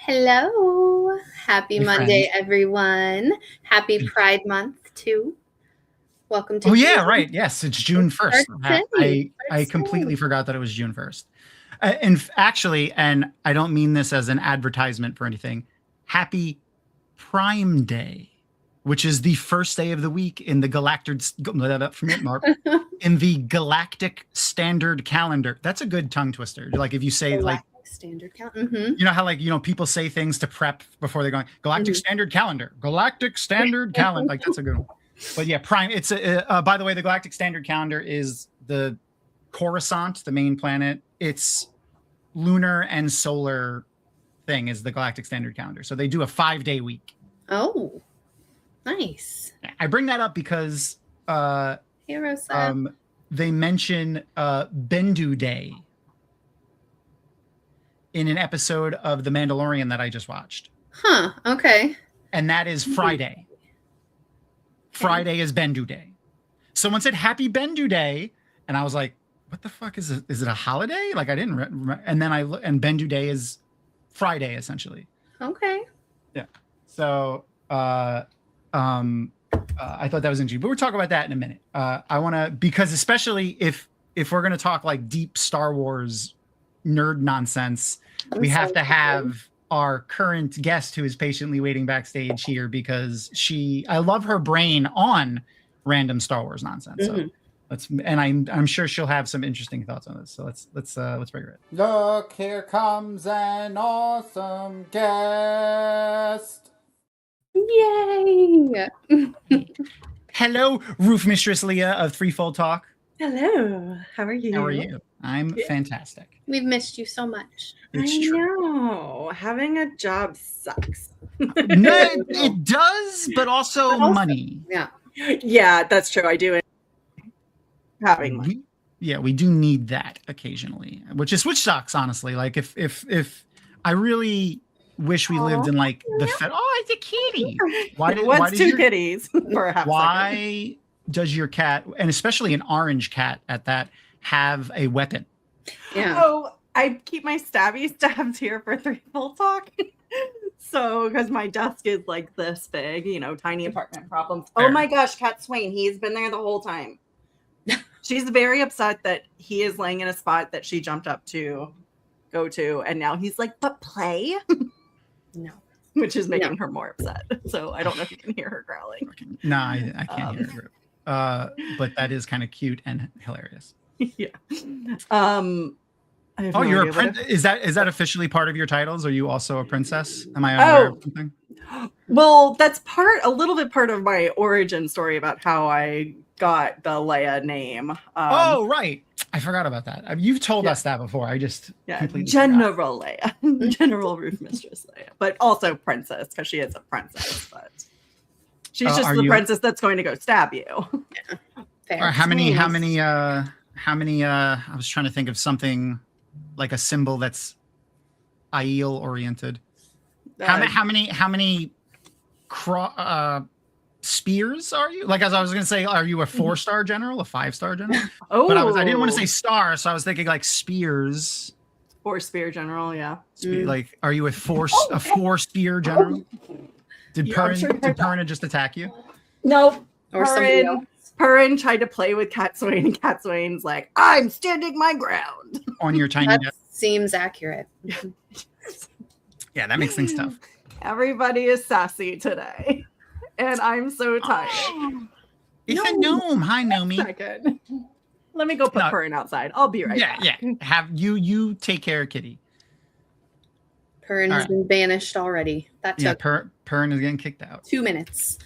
Hello. Happy Hey, Monday, friends. everyone. Happy Pride Month, too. Welcome to Oh yeah, June. right. Yes, it's June 1st. I completely forgot that it was June 1st. Actually, and I don't mean this as an advertisement for anything. Happy Prime Day, which is the first day of the week in the galactic standard calendar. That's a good tongue twister. Like if you say Galactic standard count. Mm-hmm. you know how people say things to prep before they're going galactic standard calendar, galactic standard calendar. Like that's a good one. But yeah, prime. It's by the way, the galactic standard calendar is the Coruscant, the main planet. It's lunar and solar thing is the galactic standard calendar. So they do a 5-day week. Oh, nice. I bring that up because they mention Bendu Day in an episode of The Mandalorian that I just watched. Huh. Okay. And that is Friday. Friday is Bendu Day. Someone said Happy Bendu Day, and I was like, "What the fuck is it? Is it a holiday?" Like I didn't. And then and Bendu Day is Friday essentially. Okay. Yeah. So I thought that was interesting, but we'll talk about that in a minute. I want to because especially if we're gonna talk like deep Star Wars nerd nonsense, we have to have our current guest who is patiently waiting backstage here because I love her brain on random Star Wars nonsense. Mm-hmm. So I'm sure she'll have some interesting thoughts on this. So let's bring her in. Look, here comes an awesome guest. Yay! Hello, Roofmisstress Leigh-a of Threefold Talk. Hello. How are you? How are you? I'm fantastic. We've missed you so much. It's true. know. Having a job sucks. No, it does, but also money. Yeah. Yeah, that's true. I do. Having money. We do need that occasionally, which sucks, honestly. Like if I really wish we lived in like the it's a kitty. What's two kitties for a half Why second? does your cat, and especially an orange cat at that, have a weapon? Yeah. Oh, I keep my stabby stabs here for Threefold Talk. So, because my desk is like this big, tiny apartment problems. Fair. Oh my gosh, Cat Swain, he's been there the whole time. She's very upset that he is laying in a spot that she jumped up to go to, and now he's like, but play? No. Which is making her more upset. So I don't know if you can hear her growling. No, I can't hear her. But that is kind of cute and hilarious. Yeah. You're a princess. Is that officially part of your titles? Are you also a princess? Am I unaware of something? Well, that's a little bit part of my origin story about how I got the Leia name. Right. I forgot about that. You've told us that before. I just completely General Leia, General Roofmisstress Leia, but also princess because she is a princess. But she's just the princess that's going to go stab you. Yeah. Fair. Or how many? I was trying to think of something like a symbol that's Aiel oriented. How many spears are you? Like, as I was going to say, are you a 4-star general, a 5-star general? Oh, but I didn't want to say star, so I was thinking like spears. 4-spear general, yeah. Like, are you a 4-spear general? Did Perrin just attack you? Nope. Or somebody else? Perrin tried to play with Cat Swain, and Cat Swain's like, I'm standing my ground. On your tiny desk. Seems accurate. Yeah, that makes things tough. Everybody is sassy today. And I'm so tired. It's a gnome. Hi, Nomi. Second. Let me go put Perrin outside. I'll be right back. Yeah. Have you take care of Kitty. Perrin has been banished already. That took Perrin is getting kicked out. 2 minutes.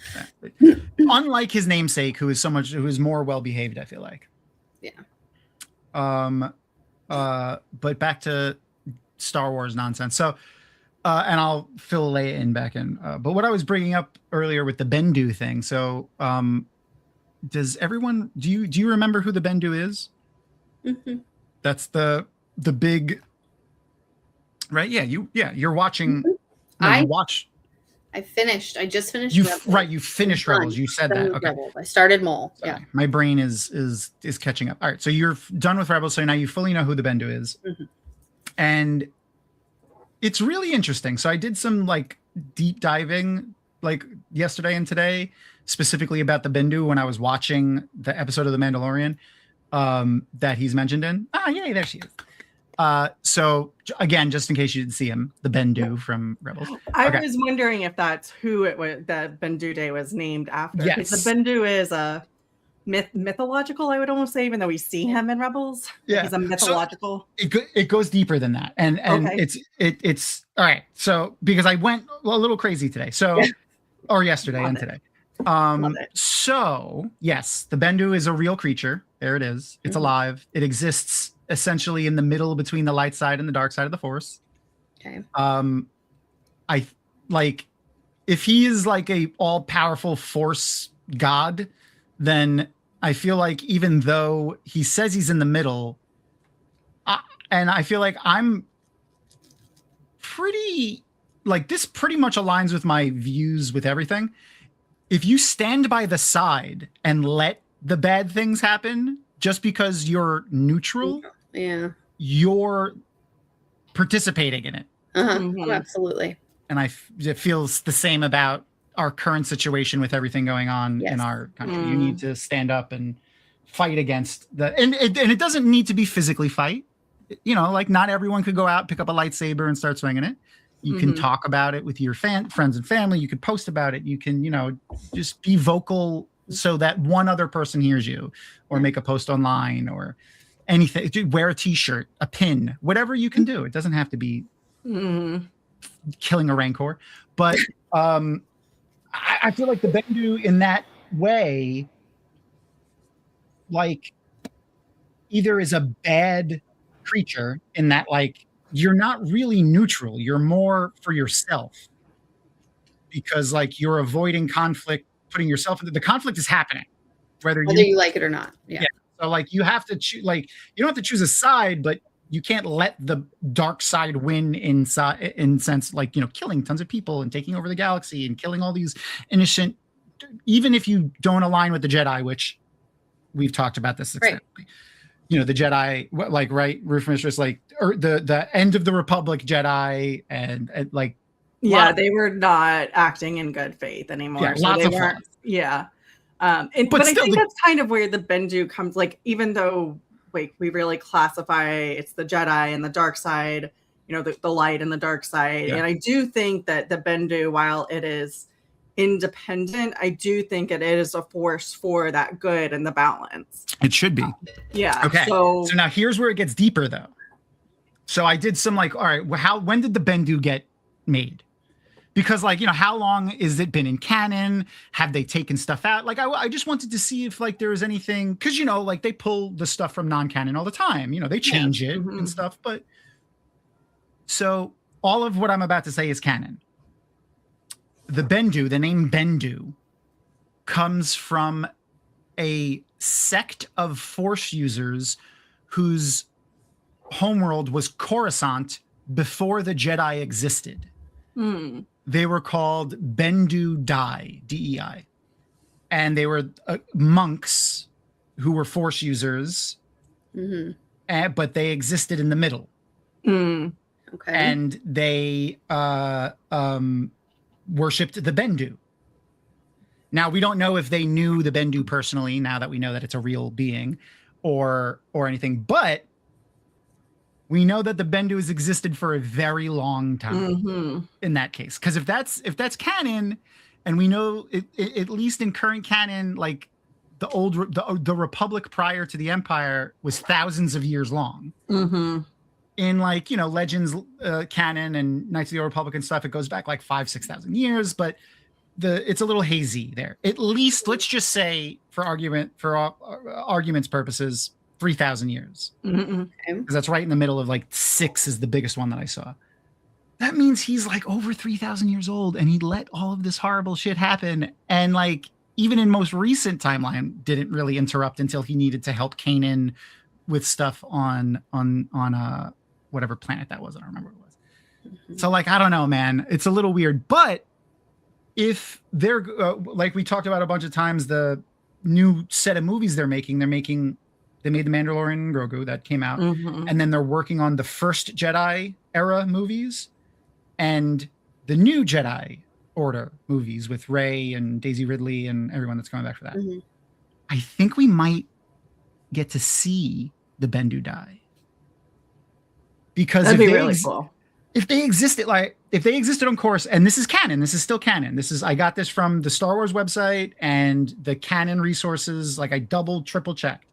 Unlike his namesake, who is more well behaved, I feel like. Yeah. But back to Star Wars nonsense. So, and I'll fill Leigh-a back in. But what I was bringing up earlier with the Bendu thing. So, does everyone do you remember who the Bendu is? Mm-hmm. That's the big. Right? Yeah. You're watching. Mm-hmm. I finished. I just finished. You finished Rebels. You said that. Okay. Rebels. I started Mole. Sorry. Yeah. My brain is catching up. All right. So you're done with Rebels. So now you fully know who the Bendu is. Mm-hmm. And it's really interesting. So I did some like deep diving like yesterday and today, specifically about the Bendu when I was watching the episode of The Mandalorian that he's mentioned in. Yay, there she is. So again, just in case you didn't see him, the Bendu from Rebels. I was wondering if that's who it was that Bendu Day was named after. Yes. Because the Bendu is a mythological, I would almost say, even though we see him in Rebels. Yeah. He's a mythological. So it goes deeper than that. And Okay. it's all right. So because I went a little crazy today. So or yesterday and today. So yes, the Bendu is a real creature. There it is. It's alive. It exists essentially in the middle between the light side and the dark side of the Force. Okay. I like if he is like a all-powerful Force god, then I feel like even though he says he's in the middle, and I feel like I'm pretty like this pretty much aligns with my views with everything. If you stand by the side and let the bad things happen just because you're neutral, you're participating in it. Oh, absolutely. And it feels the same about our current situation with everything going on in our country. You need to stand up and fight against the, and it doesn't need to be physically fight. You know, like not everyone could go out, pick up a lightsaber and start swinging it. You can talk about it with your friends and family. You could post about it. You can, you know, just be vocal so that one other person hears you, or make a post online or anything. Wear a t-shirt, a pin, whatever you can do. It doesn't have to be killing a Rancor. But I feel like the Bendu in that way, like either is a bad creature in that like, you're not really neutral. You're more for yourself because like you're avoiding conflict, putting yourself into the conflict is happening, whether you like it or not. Yeah. So like you have to choose, like you don't have to choose a side, but you can't let the dark side win in sense like, you know, killing tons of people and taking over the galaxy and killing all these innocent, even if you don't align with the Jedi, which we've talked about this extensively. Right. You know, the Jedi, like, right, Roofmisstress, like, or the end of the Republic Jedi, and like, they were not acting in good faith anymore. Yeah, so lots they of weren't. flaws. Yeah, but I think that's kind of where the Bendu comes. Like, even though like we really classify it's the Jedi and the dark side, you know, the light and the dark side, and I do think that the Bendu, while it is independent, I do think it is a force for that good and the balance. It should be. Yeah. Okay. So now here's where it gets deeper though. So I did some like, all right, when did the Bendu get made? Because like, you know, how long is it been in canon? Have they taken stuff out? Like I just wanted to see if like there was anything, because you know, like they pull the stuff from non-canon all the time. You know, they change it and stuff. But so all of what I'm about to say is canon. The Bendu, the name Bendu, comes from a sect of Force users whose homeworld was Coruscant before the Jedi existed. They were called Bendu Dai, D-E-I. And they were monks who were Force users, but they existed in the middle. Okay. And they worshipped the Bendu. Now we don't know if they knew the Bendu personally, now that we know that it's a real being, or anything, but we know that the Bendu has existed for a very long time in that case. Because if that's canon, and we know at least in current canon, like the Republic prior to the Empire was thousands of years long. In like, you know, Legends canon and Knights of the Old Republic and stuff, it goes back like 5,000-6,000 years, but it's a little hazy there. At least let's just say for argument's purposes, 3,000 years. Because that's right in the middle of like 6 is the biggest one that I saw. That means he's like over 3,000 years old and he let all of this horrible shit happen. And like, even in most recent timeline, didn't really interrupt until he needed to help Kanan with stuff on whatever planet that was. I don't remember what it was. So like, I don't know, man, it's a little weird, but if they're like we talked about a bunch of times, the new set of movies they made the Mandalorian and Grogu that came out, and then they're working on the first Jedi era movies. and the new Jedi Order movies with Rey and Daisy Ridley and everyone that's coming back for that. Mhm. I think we might get to see the Bendu die. Because That'd be really cool. If they existed on course, and this is canon, this is still canon. I got this from the Star Wars website and the canon resources. Like I double, triple checked.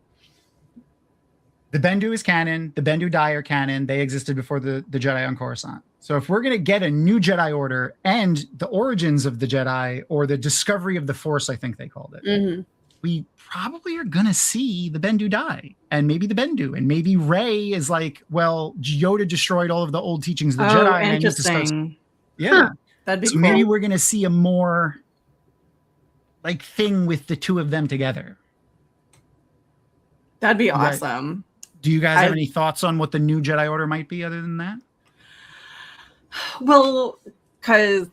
The Bendu is canon. The Bendu die are canon. They existed before the Jedi on Coruscant. So if we're going to get a new Jedi Order and the origins of the Jedi, or the discovery of the Force, I think they called it, we probably are going to see the Bendu die, and maybe the Bendu, and maybe Rey is like, well, Yoda destroyed all of the old teachings of the Jedi. And Interesting. Yeah. That'd be So cool. maybe we're going to see a more like thing with the two of them together. That'd be awesome. Do you guys have any thoughts on what the new Jedi Order might be other than that? Well, because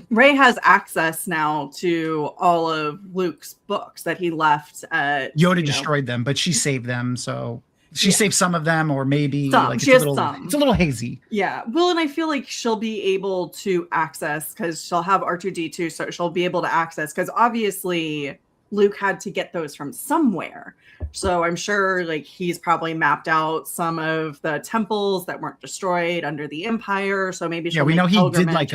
Rey has access now to all of Luke's books that he left. Yoda destroyed them, but she saved them. So she saved some of them, or maybe some. Like she has some. It's a little hazy. Yeah. Well, and I feel like she'll be able to access, because she'll have R2-D2, so she'll be able to access, because obviously Luke had to get those from somewhere. So I'm sure like he's probably mapped out some of the temples that weren't destroyed under the Empire. So maybe we know he did like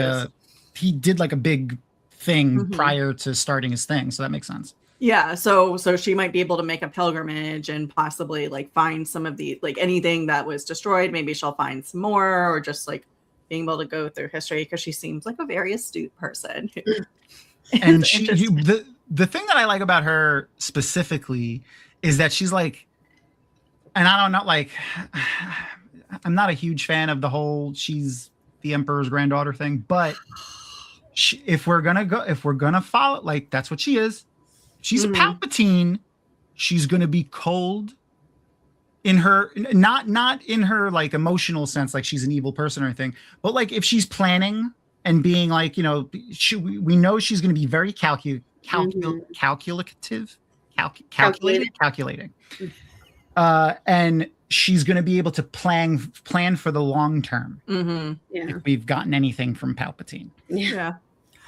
a big thing prior to starting his thing. So that makes sense. Yeah. So she might be able to make a pilgrimage and possibly like find some of the, like anything that was destroyed. Maybe she'll find some more, or just like being able to go through history, because she seems like a very astute person. And the thing that I like about her specifically is that she's like, and I don't know, like, I'm not a huge fan of the whole she's the Emperor's granddaughter thing, but if we're gonna follow, like, that's what she is. She's a Palpatine. She's gonna be cold in her, not in her like emotional sense, like she's an evil person or anything, but like if she's planning and being like, we know she's gonna be very calculating. And she's going to be able to plan for the long term. If we've gotten anything from Palpatine. Yeah.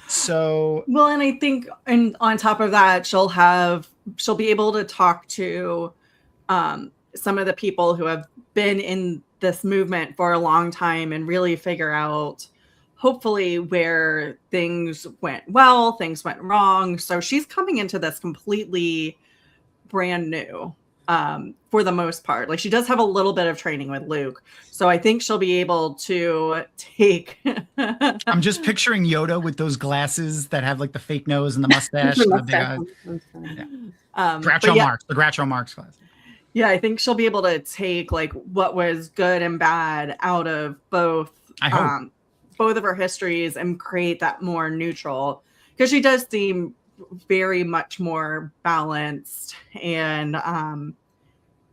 So well, and I think, and on top of that, she'll be able to talk to some of the people who have been in this movement for a long time and really figure out, hopefully, where things went well, things went wrong. So she's coming into this completely brand new, for the most part. Like, she does have a little bit of training with Luke. So I think she'll be able to take... I'm just picturing Yoda with those glasses that have like the fake nose and the mustache. The big eyes. The Groucho Marx glasses. Yeah, I think she'll be able to take like what was good and bad out of both. I hope. Both of her histories and create that more neutral, because she does seem very much more balanced, and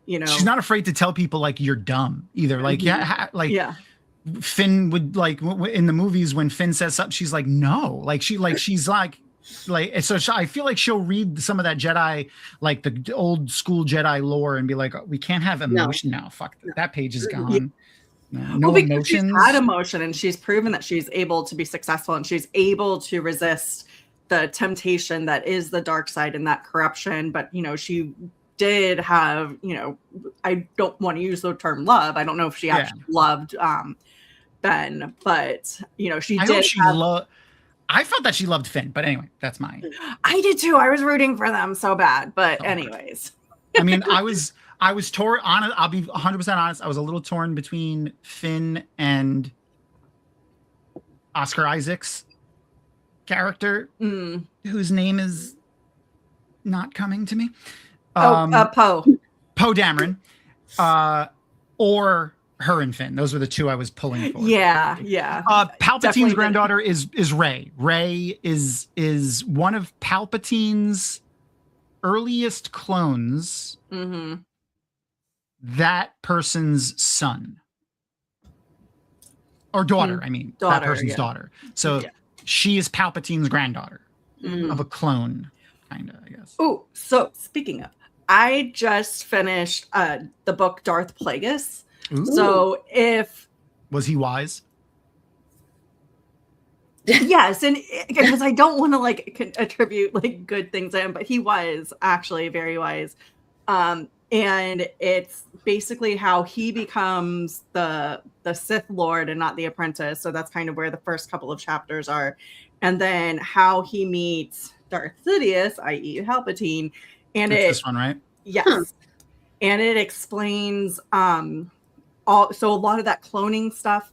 she's not afraid to tell people like you're dumb either. Like Finn would, like, in the movies when Finn says something, she's like, no, like she's like so I feel like she'll read some of that Jedi, like the old school Jedi lore, and be like, we can't have emotion now. Fuck, that page is gone. No emotions. She's had emotion, and she's proven that she's able to be successful, and she's able to resist the temptation that is the dark side and that corruption. But she did have, I don't want to use the term love. I don't know if she actually loved Ben, but she did. I felt that she loved Finn, but anyway, that's mine. I did too. I was rooting for them so bad, but anyways. I mean, I was torn on it. I'll be 100% honest. I was a little torn between Finn and Oscar Isaac's character, whose name is not coming to me. Poe Dameron, or her and Finn. Those were the two I was pulling for. Yeah. Palpatine's granddaughter is Rey. Rey is one of Palpatine's earliest clones. That person's son or daughter. I mean, that person's daughter. So she is Palpatine's granddaughter of a clone, kind of, I guess. Oh, so speaking of, I just finished the book Darth Plagueis. Ooh. So was he wise? Yes, and because I don't want to like attribute like good things to him, but he was actually very wise. And it's basically how he becomes the Sith Lord and not the apprentice. So that's kind of where the first couple of chapters are, and then how he meets Darth Sidious, i.e., Palpatine, and That's this one, right? Yes, and it explains so a lot of that cloning stuff.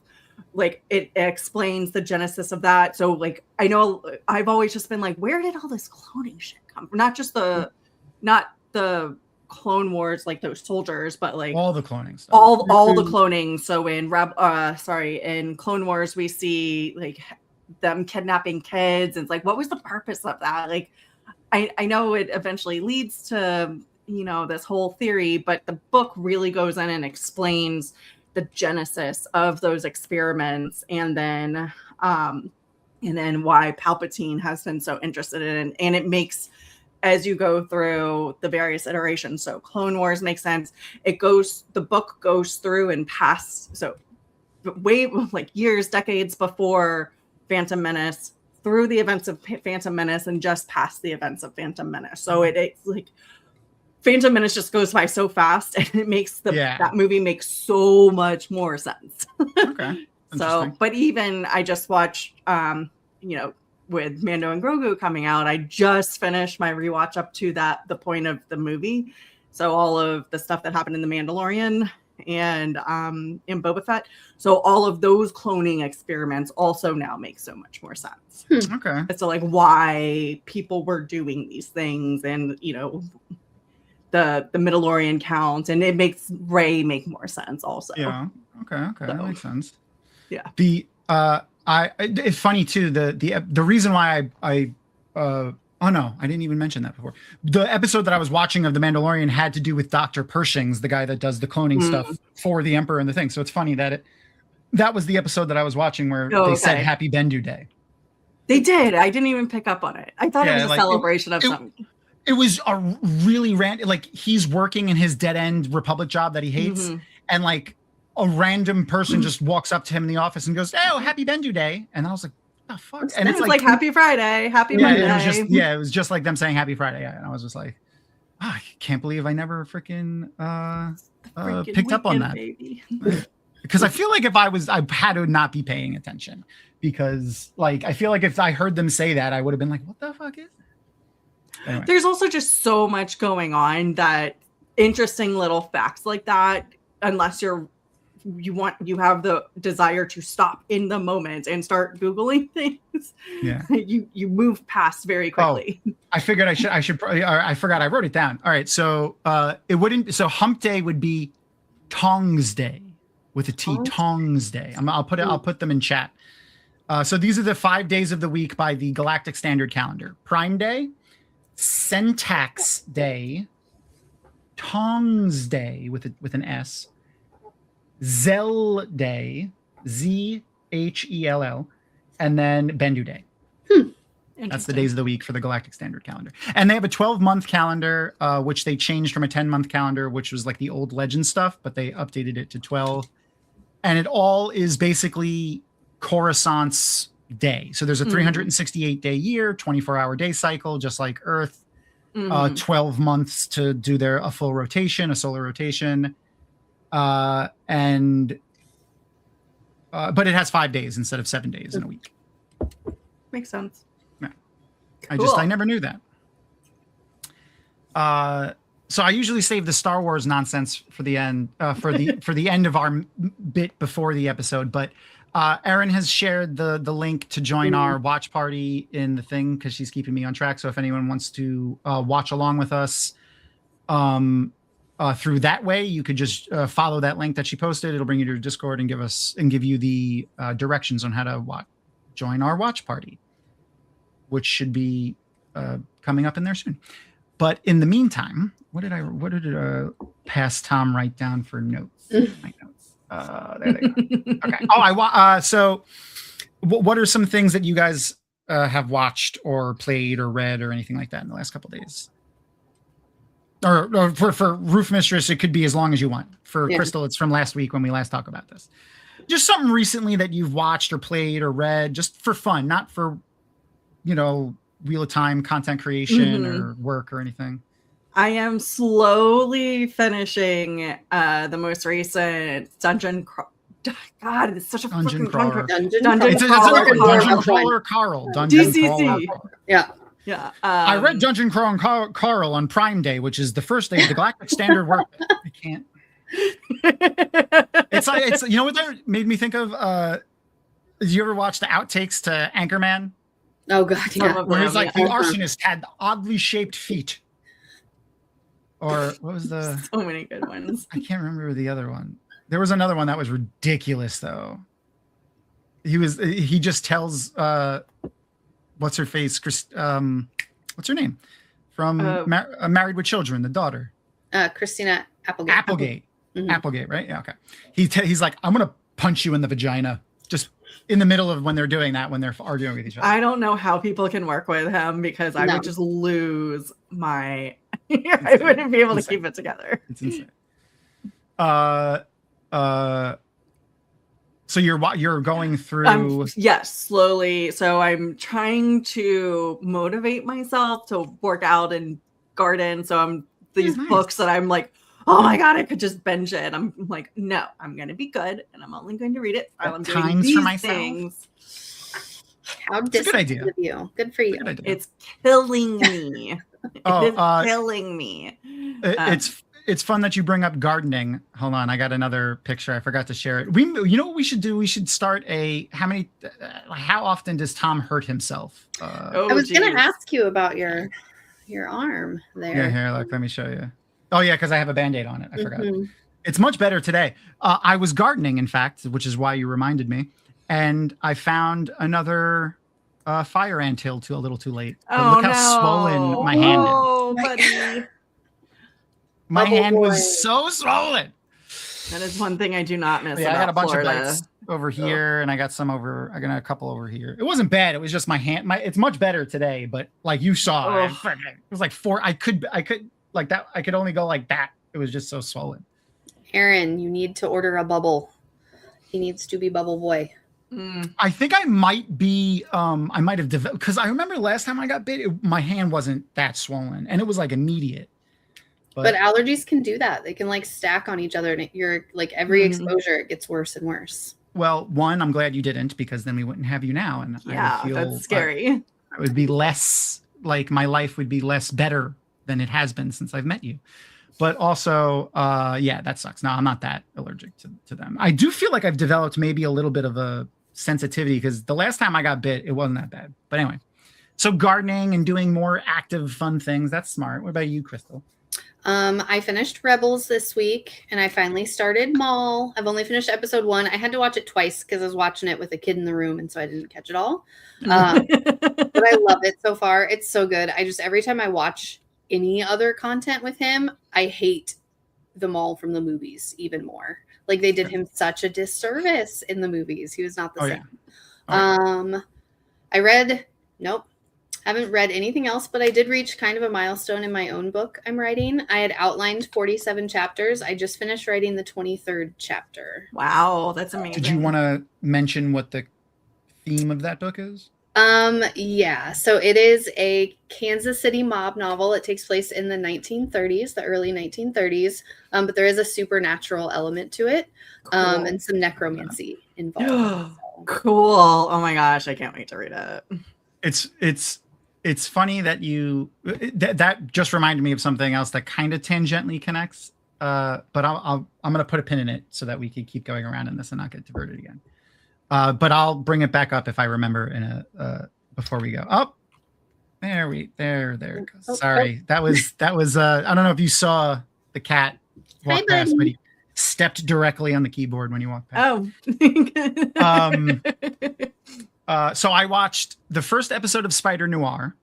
Like it explains the genesis of that. So like I know I've always just been like, where did all this cloning shit come from? Not the Clone Wars, like those soldiers, but like all the cloning stuff. All the cloning. So in Clone Wars we see like them kidnapping kids, and it's like, what was the purpose of that? Like I know it eventually leads to, you know, this whole theory, but the book really goes in and explains the genesis of those experiments, and then why Palpatine has been so interested in it. And it makes, as you go through the various iterations, so Clone Wars makes sense. The book goes through and past, so way like years, decades before Phantom Menace, through the events of Phantom Menace, and just past the events of Phantom Menace. So it's like Phantom Menace just goes by so fast, and it makes that movie make so much more sense. Okay. So, but even I just watched, you know, with Mando and Grogu coming out, I just finished my rewatch up to the point of the movie. So all of the stuff that happened in The Mandalorian and in Boba Fett. So all of those cloning experiments also now make so much more sense. Okay. So like why people were doing these things, and you know, the Mandalorian count, and it makes Rey make more sense also. Yeah. Okay. So, that makes sense. Yeah. It's funny too. The reason why oh no, I didn't even mention that before. The episode that I was watching of The Mandalorian had to do with Dr. Pershing's, the guy that does the cloning stuff for the Emperor and the thing. So it's funny that that was the episode that I was watching where they said Happy Bendu Day. They did. I didn't even pick up on it. I thought it was a celebration of something. It was a really random, like he's working in his dead end Republic job that he hates, and like a random person just walks up to him in the office and goes, "Oh, Happy Bendu Day," and I was like, "What the fuck?" And it's like Happy Friday, Happy Monday. It was just like them saying Happy Friday, and I was just like, I can't believe I never freaking picked up on that. Because I feel like I had to not be paying attention, because like I feel like if I heard them say that, I would have been like, "What the fuck is?" Anyway. There's also just so much going on that interesting little facts like that, unless you have the desire to stop in the moment and start Googling things. Yeah. You move past very quickly. Oh, I figured I should probably, I forgot I wrote it down. All right. So so Hump Day would be Tongs Day with a T, Tongs Day. I'll put them in chat. So these are the 5 days of the week by the Galactic Standard Calendar. Prime Day, Syntax Day, Tongs Day with an S, Zell Day, Zhell, and then Bendu Day. That's the days of the week for the Galactic Standard Calendar. And they have a 12-month calendar, which they changed from a 10-month calendar, which was like the old legend stuff, but they updated it to 12. And it all is basically Coruscant's day. So there's a 368-day year, 24-hour day cycle, just like Earth. 12 months to do a full rotation, a solar rotation. But it has 5 days instead of 7 days in a week. Makes sense. Yeah. Cool. I never knew that. So I usually save the Star Wars nonsense for the end, for the end of our bit before the episode. But Erin has shared the link to join our watch party in the thing, because she's keeping me on track. So if anyone wants to watch along with us through that way, you could just follow that link that she posted. It'll bring you to Discord and give you the directions on how to join our watch party, which should be coming up in there soon. But in the meantime, what did Past Tom write down for notes? My notes. There they go. Okay. Oh, so what are some things that you guys have watched or played or read or anything like that in the last couple of days? Or for Roofmisstress, it could be as long as you want. For Crystal, it's from last week when we last talked about this. just something recently that you've watched or played or read, just for fun, not for, Wheel of Time content creation or work or anything. I am slowly finishing the most recent Dungeon. God, it's such a Dungeon freaking crawler. Dungeon It's crawler. a Dungeon Crawler Carl. Dungeon DCC. Crawler. Yeah. Yeah. I read Dungeon Crawler Carl on Prime Day, which is the first day of the Galactic Standard work. I can't. It's you know what that made me think of? Did you ever watch the outtakes to Anchorman? Oh God, yeah. Where he's like, the arsonist had oddly shaped feet. Or what was the? So many good ones. I can't remember the other one. There was another one that was ridiculous though. He just tells what's her face? What's her name? From Married with Children, the daughter. Christina Applegate. Applegate. Mm-hmm. Applegate, right? Yeah, okay. He's like, I'm gonna punch you in the vagina. Just in the middle of when they're doing that, when they're arguing with each other. I don't know how people can work with him because I would just lose my. I wouldn't be able to keep it together. It's insane. So you're going through. Yes, slowly. So I'm trying to motivate myself to work out and garden. So I'm these books that I'm like, oh my God, I could just binge it. I'm like, no, I'm going to be good. And I'm only going to read it while I'm doing these for myself. Things. How disciplined of you. Good for you. It's killing me. It's killing me. It's fun that you bring up gardening. Hold on, I got another picture. I forgot to share it. You know what we should do? We should start how often does Tom hurt himself? I was going to ask you about your arm there. Yeah, here, look, let me show you. Oh yeah, because I have a Band-Aid on it. I forgot. It's much better today. I was gardening, in fact, which is why you reminded me. And I found another fire anthill a little too late. Look how swollen my hand is. Oh, buddy. My hand was so swollen. That is one thing I do not miss. Yeah, I got a bunch of bites over here, and I got a couple over here. It wasn't bad. It was just my hand. It's much better today, but like you saw, it was like 4. I could like that. I could only go like that. It was just so swollen. Aaron, you need to order a bubble. He needs to be Bubble Boy. I think I might be. I might have developed because I remember last time I got bit, my hand wasn't that swollen, and it was like immediate. But allergies can do that. They can like stack on each other, and you're like every exposure, it gets worse and worse. Well, one, I'm glad you didn't, because then we wouldn't have you now, and yeah, I would feel, that's scary. I would be less like my life would be less better than it has been since I've met you. But also, yeah, that sucks. No, I'm not that allergic to them. I do feel like I've developed maybe a little bit of a sensitivity because the last time I got bit, it wasn't that bad. But anyway, so gardening and doing more active, fun things. That's smart. What about you, Crystal? I finished Rebels this week, and I finally started Maul. I've only finished episode 1. I had to watch it twice because I was watching it with a kid in the room, and so I didn't catch it all. But I love it so far. It's so good. Every time I watch any other content with him, I hate the Maul from the movies even more. Like, they did him such a disservice in the movies. He was not the same. Yeah. Haven't read anything else, but I did reach kind of a milestone in my own book I'm writing. I had outlined 47 chapters. I just finished writing the 23rd chapter. Wow, that's amazing. Did you want to mention what the theme of that book is? Yeah. So it is a Kansas City mob novel. It takes place in the 1930s, the early 1930s. But there is a supernatural element to it. Cool. And some necromancy involved. Cool. Oh my gosh, I can't wait to read it. It's funny that you that just reminded me of something else that kind of tangentially connects. But I'm gonna put a pin in it so that we can keep going around in this and not get diverted again. But I'll bring it back up if I remember in a before we go. Oh, there it goes. Sorry, that was I don't know if you saw the cat walk past, but he stepped directly on the keyboard when you walked past. So I watched the first episode of Spider Noir.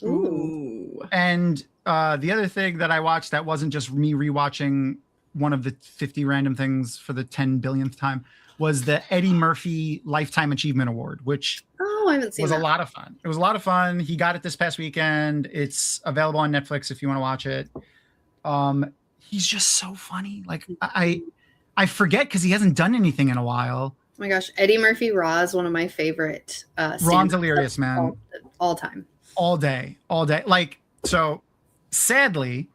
Ooh. And the other thing that I watched that wasn't just me rewatching one of the 50 random things for the 10 billionth time was the Eddie Murphy Lifetime Achievement Award, which I haven't seen was a lot of fun. It was a lot of fun. He got it this past weekend. It's available on Netflix if you want to watch it. He's just so funny. Like I forget because he hasn't done anything in a while. my gosh, Eddie Murphy Raw is one of my favorite. Ron's hilarious, man. All time. All day. Like, so sadly,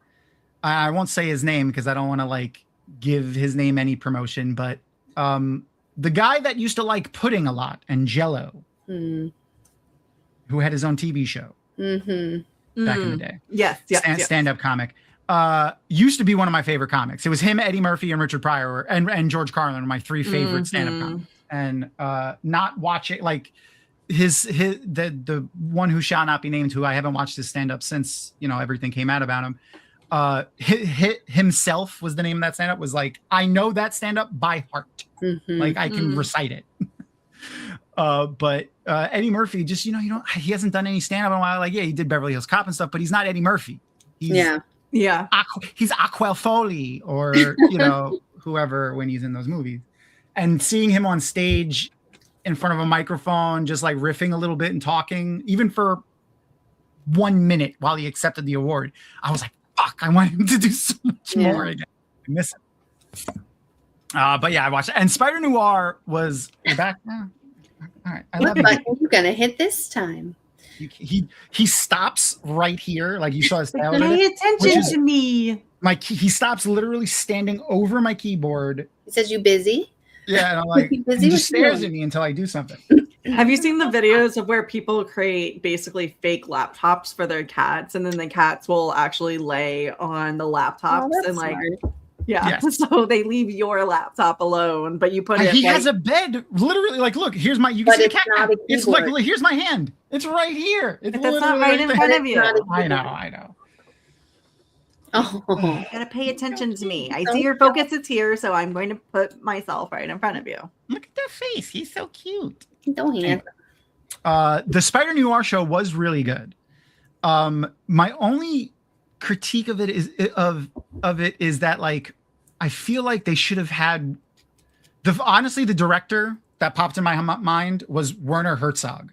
I won't say his name because I don't want to like give his name any promotion, but the guy that used to like pudding a lot and Jell-O, who had his own TV show back in the day. Yes. Stand-up comic. Used to be one of my favorite comics. It was him, Eddie Murphy, and Richard Pryor, and George Carlin, my three favorite stand-up comics. And not watching like the one who shall not be named, who I haven't watched his stand-up since everything came out about him. Himself was the name of that stand-up. Was like, I know that stand-up by heart. Like I can recite it. But Eddie Murphy, just he hasn't done any stand-up in a while. Like, yeah, he did Beverly Hills Cop and stuff, but he's not Eddie Murphy. He's he's Aquel Foley or whoever when he's in those movies. And seeing him on stage in front of a microphone, just like riffing a little bit and talking, even for 1 minute while he accepted the award, I was like, fuck, I want him to do so much more again. I miss him. But yeah, I watched it. And Spider Noir was back now. All right. What button are you gonna hit this time? He stops right here, like you saw his tail. Pay attention to me. He stops literally standing over my keyboard. He says, "You busy?" Yeah, and I'm like, he just stares at me until I do something. Have you seen the videos of where people create basically fake laptops for their cats, and then the cats will actually lay on the laptops and like, smart. Yes. So they leave your laptop alone, but you put it. He has a bed, literally. Like, look, here's my. You can see the cat. It's like, here's my hand. It's right here. It's that's not right in front of you. I know. Oh, you gotta pay attention to me. I see your focus is here, so I'm going to put myself right in front of you. Look at that face. He's so cute. Don't hand. The Spider Noir show was really good. My only critique of it is that like I feel like they should have had honestly the director that popped in my mind was Werner Herzog.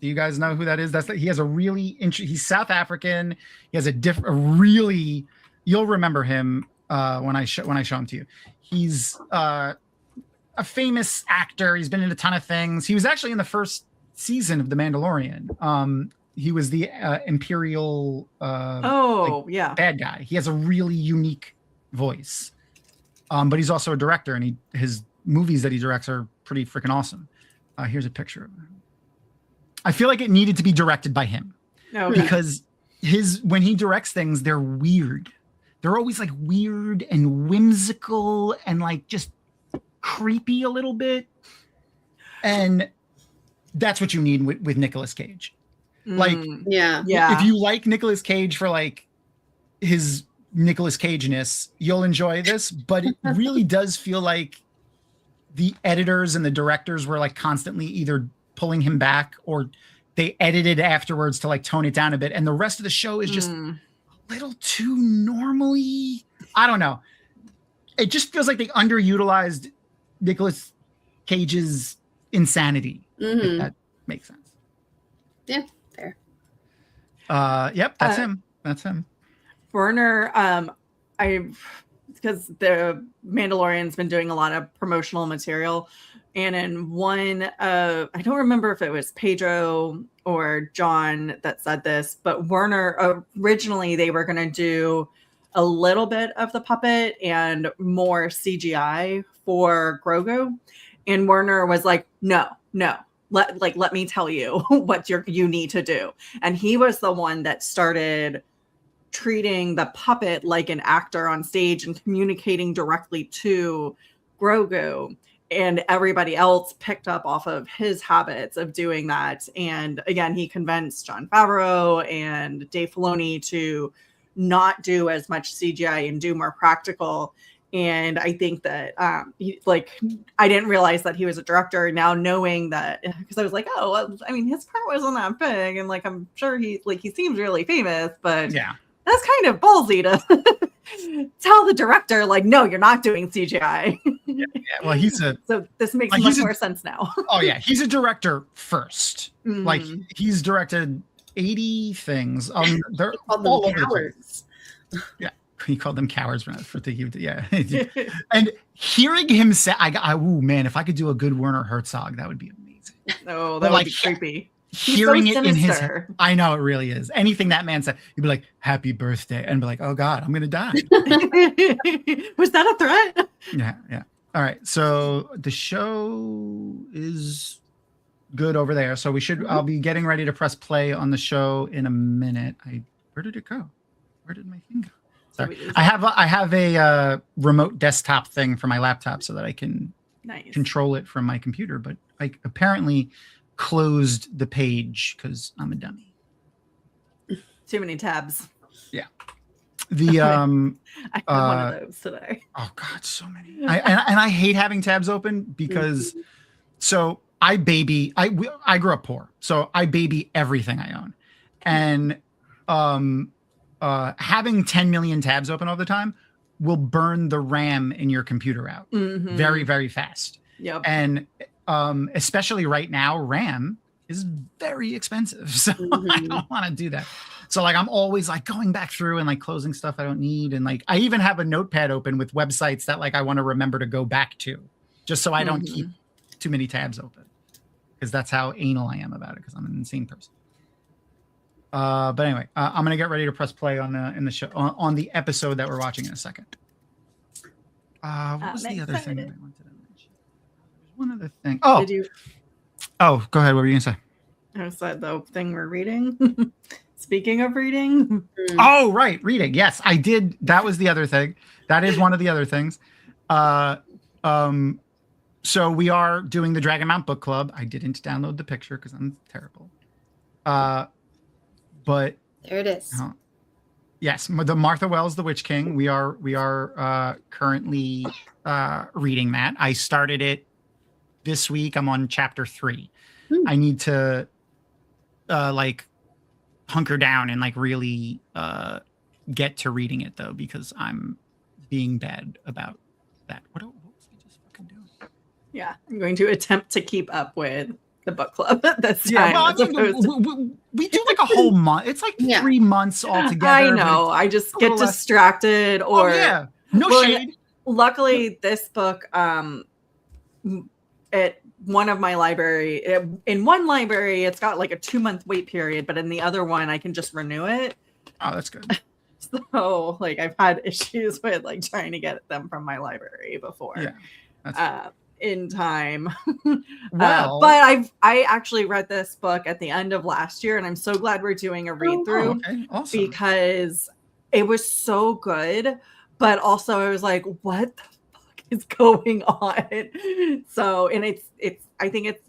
Do you guys know who that is? He has a really he's South African. He has a really, you'll remember him when I show him to you. He's a famous actor. He's been in a ton of things. He was actually in the first season of The Mandalorian. He was the Imperial bad guy. He has a really unique voice. But he's also a director, and his movies that he directs are pretty freaking awesome. Here's a picture of him. I feel like it needed to be directed by him because when he directs things, they're weird. They're always like weird and whimsical and like just creepy a little bit. And that's what you need with Nicolas Cage. Like, if you like Nicolas Cage for like his Nicolas Cage-ness, you'll enjoy this, but it really does feel like the editors and the directors were like constantly either pulling him back or they edited afterwards to like tone it down a bit. And the rest of the show is just a little too normally, I don't know. It just feels like they underutilized Nicolas Cage's insanity. If that makes sense. Yeah, fair. Yep, that's him. That's him. Werner, because the Mandalorian's been doing a lot of promotional material. And in one, I don't remember if it was Pedro or John that said this, but Werner, originally they were going to do a little bit of the puppet and more CGI for Grogu. And Werner was like, no, let me tell you what you need to do. And he was the one that started treating the puppet like an actor on stage and communicating directly to Grogu. And everybody else picked up off of his habits of doing that. And again, he convinced Jon Favreau and Dave Filoni to not do as much CGI and do more practical. And I think that I didn't realize that he was a director. Now knowing that, because I was like, oh, well, I mean, his part wasn't that big, and like I'm sure he seems really famous, but yeah, that's kind of ballsy to tell the director like, no, you're not doing CGI. Yeah. Well, so this makes much more sense now. Oh yeah, he's a director first. Like he's directed 80 things. They're all over the place. Yeah. he called them cowards for thinking, yeah. And hearing him say, oh man, if I could do a good Werner Herzog, that would be amazing. Oh, that would be creepy. Hearing so it in his head, I know it really is. Anything that man said, you'd be like, happy birthday, and be like, oh God, I'm gonna die. Was that a threat? Yeah. All right. So the show is good over there. So I'll be getting ready to press play on the show in a minute. Where did it go? Where did my thing go? Sorry. I have a remote desktop thing for my laptop so that I can control it from my computer, but I apparently closed the page because I'm a dummy. Too many tabs. Yeah. The I had one of those today. Oh God, so many. I hate having tabs open because so I grew up poor, so I baby everything I own, and having 10 million tabs open all the time will burn the RAM in your computer out very, very fast. Yep. And especially right now, RAM is very expensive, so I don't want to do that. So like I'm always like going back through and like closing stuff I don't need, and like I even have a notepad open with websites that like I want to remember to go back to, just so I don't keep too many tabs open, because that's how anal I am about it, because I'm an insane person. But anyway, I'm gonna get ready to press play on in the show on the episode that we're watching in a second. What was the other thing that I wanted to mention? There's one other thing. Oh, oh, go ahead. What were you gonna say? I said the thing we're reading. Speaking of reading. Oh, right. Reading. Yes, I did. That was the other thing. That is one of the other things. So we are doing the Dragonmount Book Club. I didn't download the picture because I'm terrible. But there it is. Yes, the Martha Wells, The Witch King. We are currently reading that. I started it this week. I'm on chapter 3. I need to like hunker down and like really get to reading it though, because I'm being bad about that. What was I just fucking doing? Yeah, I'm going to attempt to keep up with the book club this time. Well, we do like a whole month. It's like 3 months altogether. I know. I just get distracted or shade. Luckily, this book at one of my in one library, it's got like a 2-month wait period, but in the other one, I can just renew it. Oh, that's good. So like I've had issues with like trying to get them from my library before. Yeah. In time. Well, but I actually read this book at the end of last year, and I'm so glad we're doing a read through. Okay. Awesome. Because it was so good, but also I was like, what the fuck is going on? So, and I think it's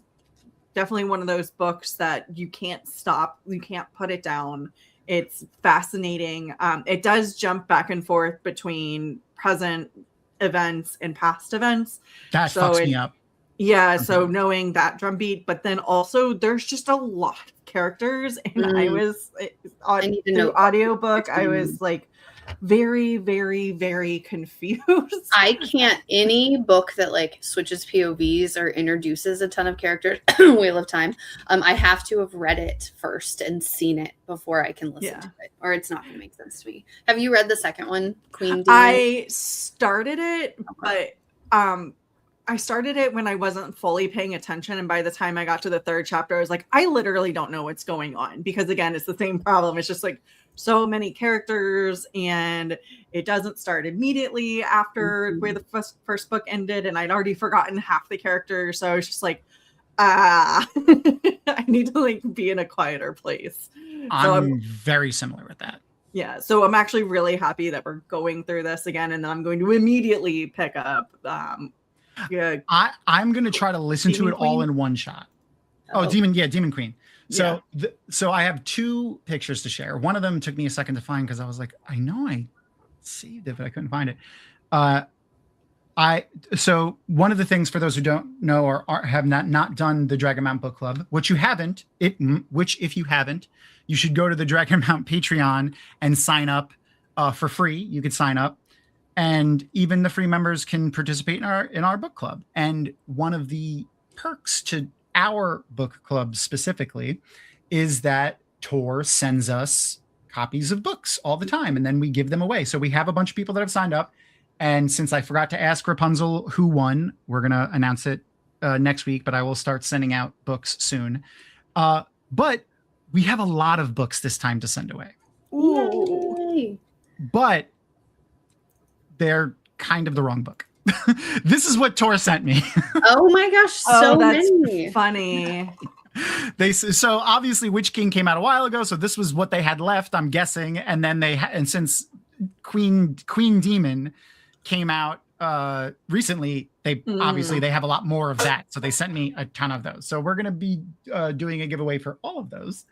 definitely one of those books that you can't stop, you can't put it down. It's fascinating. It does jump back and forth between present events and past events. That fucks me up. Yeah, so knowing that drumbeat, but then also there's just a lot of characters, and I was through audiobook, I was like very, very, very confused. I can't, any book that like switches POVs or introduces a ton of characters, Wheel of Time, I have to have read it first and seen it before I can listen to it, or it's not going to make sense to me. Have you read the second one, Queen Demon? I started it, but I started it when I wasn't fully paying attention, and by the time I got to the 3rd chapter, I was like, I literally don't know what's going on, because again, it's the same problem. It's just like so many characters, and it doesn't start immediately after where the first book ended, and I'd already forgotten half the characters, so I was just like, I need to like be in a quieter place. I'm very similar with that. Yeah, so I'm actually really happy that we're going through this again, and then I'm going to immediately pick up I'm going to try to listen to it all in one shot. Demon Queen. So so I have 2 pictures to share. One of them took me a second to find because I was like, I know I saved it, but I couldn't find it. So one of the things, for those who don't know or have not done the Dragonmount Book Club, which if you haven't, you should go to the Dragonmount Patreon and sign up for free. You could sign up, and even the free members can participate in our book club. And one of the perks to our book club specifically is that Tor sends us copies of books all the time, and then we give them away. So we have a bunch of people that have signed up. And since I forgot to ask Rapunzel who won, we're going to announce it next week, but I will start sending out books soon. But we have a lot of books this time to send away. Yay. But they're kind of the wrong book. This is what Tor sent me. Oh my gosh, so that's many. funny. So obviously Witch King came out a while ago, so this was what they had left, I'm guessing. And then and since Queen Demon came out recently, they obviously they have a lot more of that, so they sent me a ton of those. So we're going to be doing a giveaway for all of those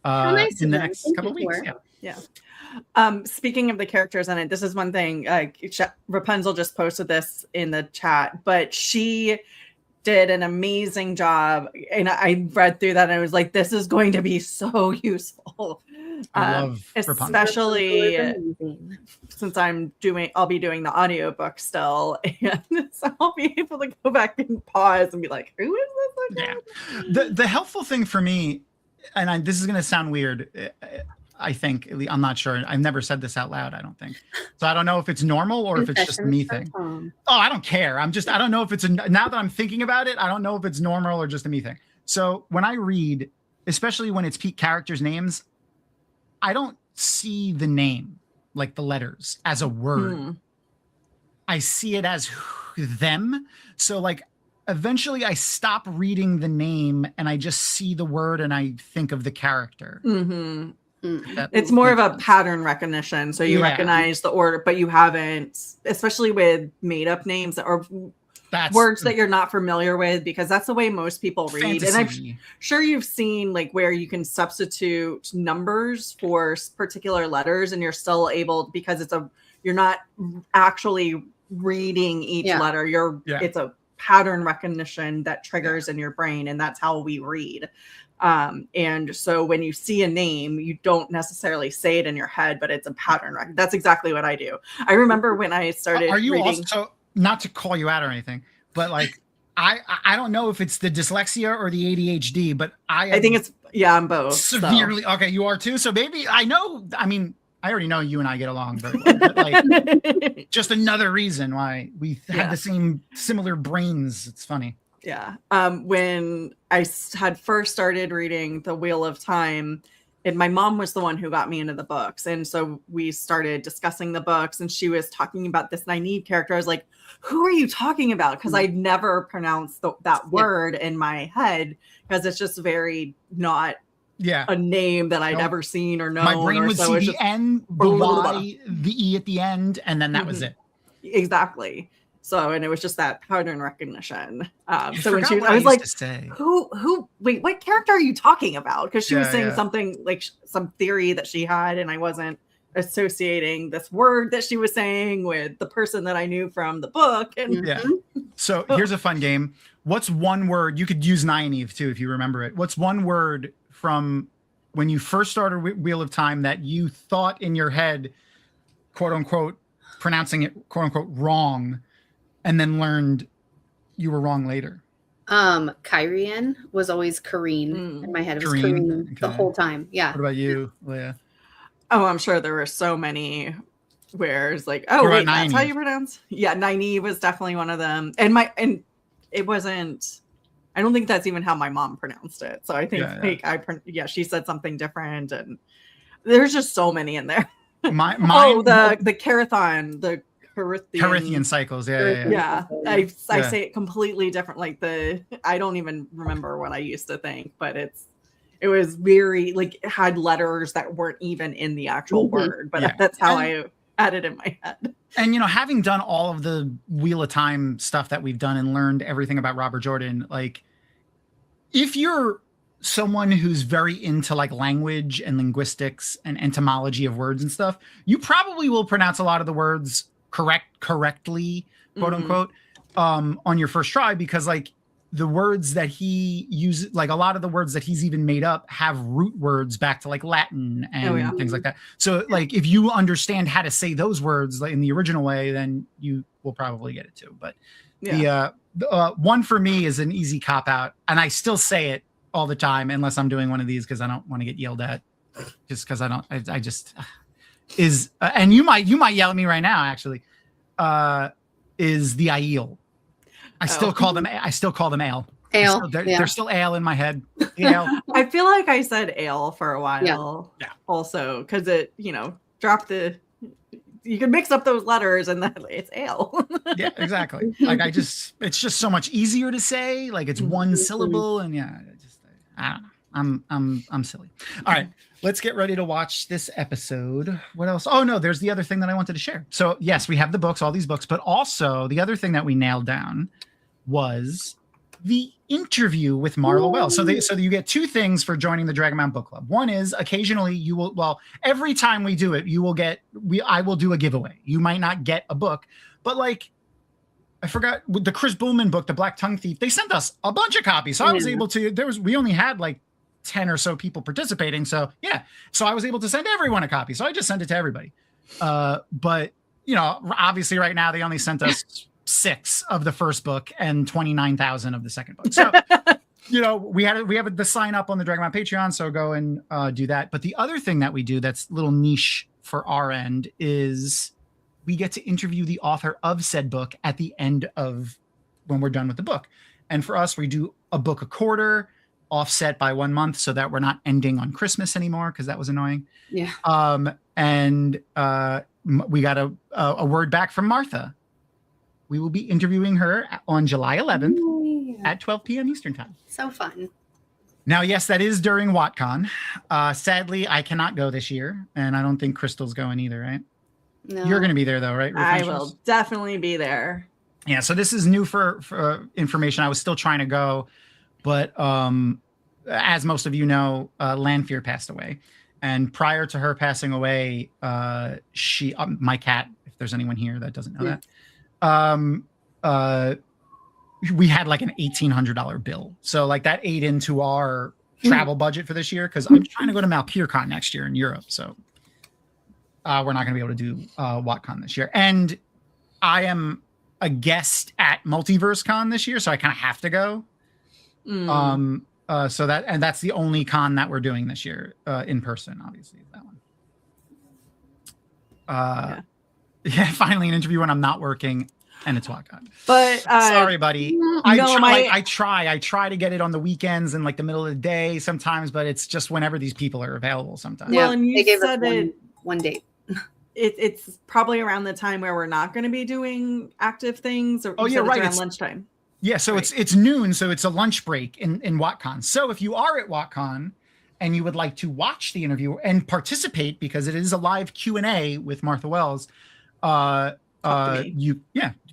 Nice in the of them. next Thank couple you, weeks. Tor. Yeah. Speaking of the characters in it, this is one thing. Rapunzel just posted this in the chat, but she did an amazing job, and I read through that and I was like, this is going to be so useful. I love Rapunzel. Especially since I'll be doing the audiobook still, and so I'll be able to go back and pause and be like, who is this again? Yeah. The helpful thing for me, and this is going to sound weird, I think, I'm not sure. I've never said this out loud, I don't think. So I don't know if it's normal or if it's just a me thing. Oh, I don't care. I don't know if it's now that I'm thinking about it, I don't know if it's normal or just a me thing. So when I read, especially when it's characters' names, I don't see the name, like the letters, as a word. I see it as them. So like eventually I stop reading the name and I just see the word and I think of the character. It's more of a pattern recognition. So you recognize the order, but you haven't, especially with made up names or words that you're not familiar with, because that's the way most people read. Fantasy. And I'm sure you've seen like where you can substitute numbers for particular letters and you're still able, because you're not actually reading each letter. It's a pattern recognition that triggers in your brain, and that's how we read. And so when you see a name, you don't necessarily say it in your head, but it's a pattern. That's exactly what I do. I remember when I started reading. Also, not to call you out or anything, but like, I don't know if it's the dyslexia or the ADHD, but I think it's, I'm both. Severely. So. Okay. You are too. So maybe I already know you and I get along very well, but like just another reason why we have the same similar brains. It's funny. Yeah. When I had first started reading The Wheel of Time, and my mom was the one who got me into the books. And so we started discussing the books, and she was talking about this Nynaeve character. I was like, who are you talking about? Because I'd never pronounced that word in my head, because it's just very not a name that I'd ever seen or known. My brain would see the N, the Y, the E at the end, and then that was it. Exactly. So, and it was just that pattern recognition. So when I was like, wait, what character are you talking about? Because she was saying something like some theory that she had, and I wasn't associating this word that she was saying with the person that I knew from the book. And so here's a fun game. What's one word, you could use Nynaeve too, if you remember it. What's one word from when you first started Wheel of Time that you thought in your head, quote unquote, pronouncing it, quote unquote, wrong, and then learned you were wrong later? Kyrian was always Kareen in my head. It was Kareen the whole time. Yeah. What about you, Leigh-a? Oh, I'm sure there were so many where it's like, oh, wait, that's how you pronounce? Yeah, Nynaeve was definitely one of them. And it wasn't, I don't think that's even how my mom pronounced it. So I think she said something different, and there's just so many in there. The Carathon, the Carithian cycles. I say it completely different. Like I don't even remember what I used to think, but it was very like it had letters that weren't even in the actual word, but that's how I had it in my head. And having done all of the Wheel of Time stuff that we've done and learned everything about Robert Jordan, like if you're someone who's very into like language and linguistics and etymology of words and stuff, you probably will pronounce a lot of the words correctly, quote unquote, on your first try, because like the words that he uses, like a lot of the words that he's even made up have root words back to like Latin and things like that. So like if you understand how to say those words like in the original way, then you will probably get it too. But the one for me is an easy cop out, and I still say it all the time unless I'm doing one of these because I don't want to get yelled at just because I just is and you might yell at me right now actually is the Aiel. I still call them ale. Ale. They're still ale in my head. Ale. I feel like I said ale for a while. Yeah. Also, because it, drop the. You can mix up those letters and then it's ale. Yeah, exactly. Like it's just so much easier to say. Like it's one syllable, and I don't know. I'm silly. All right, let's get ready to watch this episode. What else? Oh no, there's the other thing that I wanted to share. So yes, we have the books, all these books, but also the other thing that we nailed down was the interview with Marla Wells. So you get two things for joining the Dragonmount Book Club. One is occasionally you will, well, every time we do it, I will do a giveaway. You might not get a book, but like, I forgot with the Chris Bullman book, The Black Tongue Thief, they sent us a bunch of copies. So I was able to, we only had like 10 or so people participating. So yeah. So I was able to send everyone a copy. So I just sent it to everybody. But obviously right now they only sent us 6 of the first book and 29,000 of the second book. So, we have the sign up on the Dragonmount Patreon. So go and do that. But the other thing that we do that's a little niche for our end is we get to interview the author of said book at the end of when we're done with the book. And for us, we do a book a quarter, offset by 1 month so that we're not ending on Christmas anymore because that was annoying. Yeah. And we got a word back from Martha. We will be interviewing her on July 11th at 12 p.m. Eastern time. So fun. Now, yes, that is during WatCon. Sadly, I cannot go this year, and I don't think Crystal's going either, right? No. You're going to be there, though, right? I will definitely be there. Yeah, so this is new for information. I was still trying to go, but as most of you know, Lanfear passed away. And prior to her passing away, she, my cat, if there's anyone here that doesn't know that, we had like an $1,800 bill. So like that ate into our travel budget for this year. Cause I'm trying to go to MalPureCon next year in Europe. So we're not going to be able to do WatCon this year. And I am a guest at Multiverse Con this year. So I kind of have to go. So that's the only con that we're doing this year in person, obviously, is that one. Yeah, finally an interview when I'm not working and it's WatCon. But sorry, buddy. I try to get it on the weekends and like the middle of the day sometimes, but it's just whenever these people are available sometimes. Well, and you said that one date. It's probably around the time where we're not going to be doing active things. Or around lunchtime. Yeah, so right. It's noon, so it's a lunch break in WatCon. So if you are at WatCon and you would like to watch the interview and participate because it is a live Q&A with Martha Wells,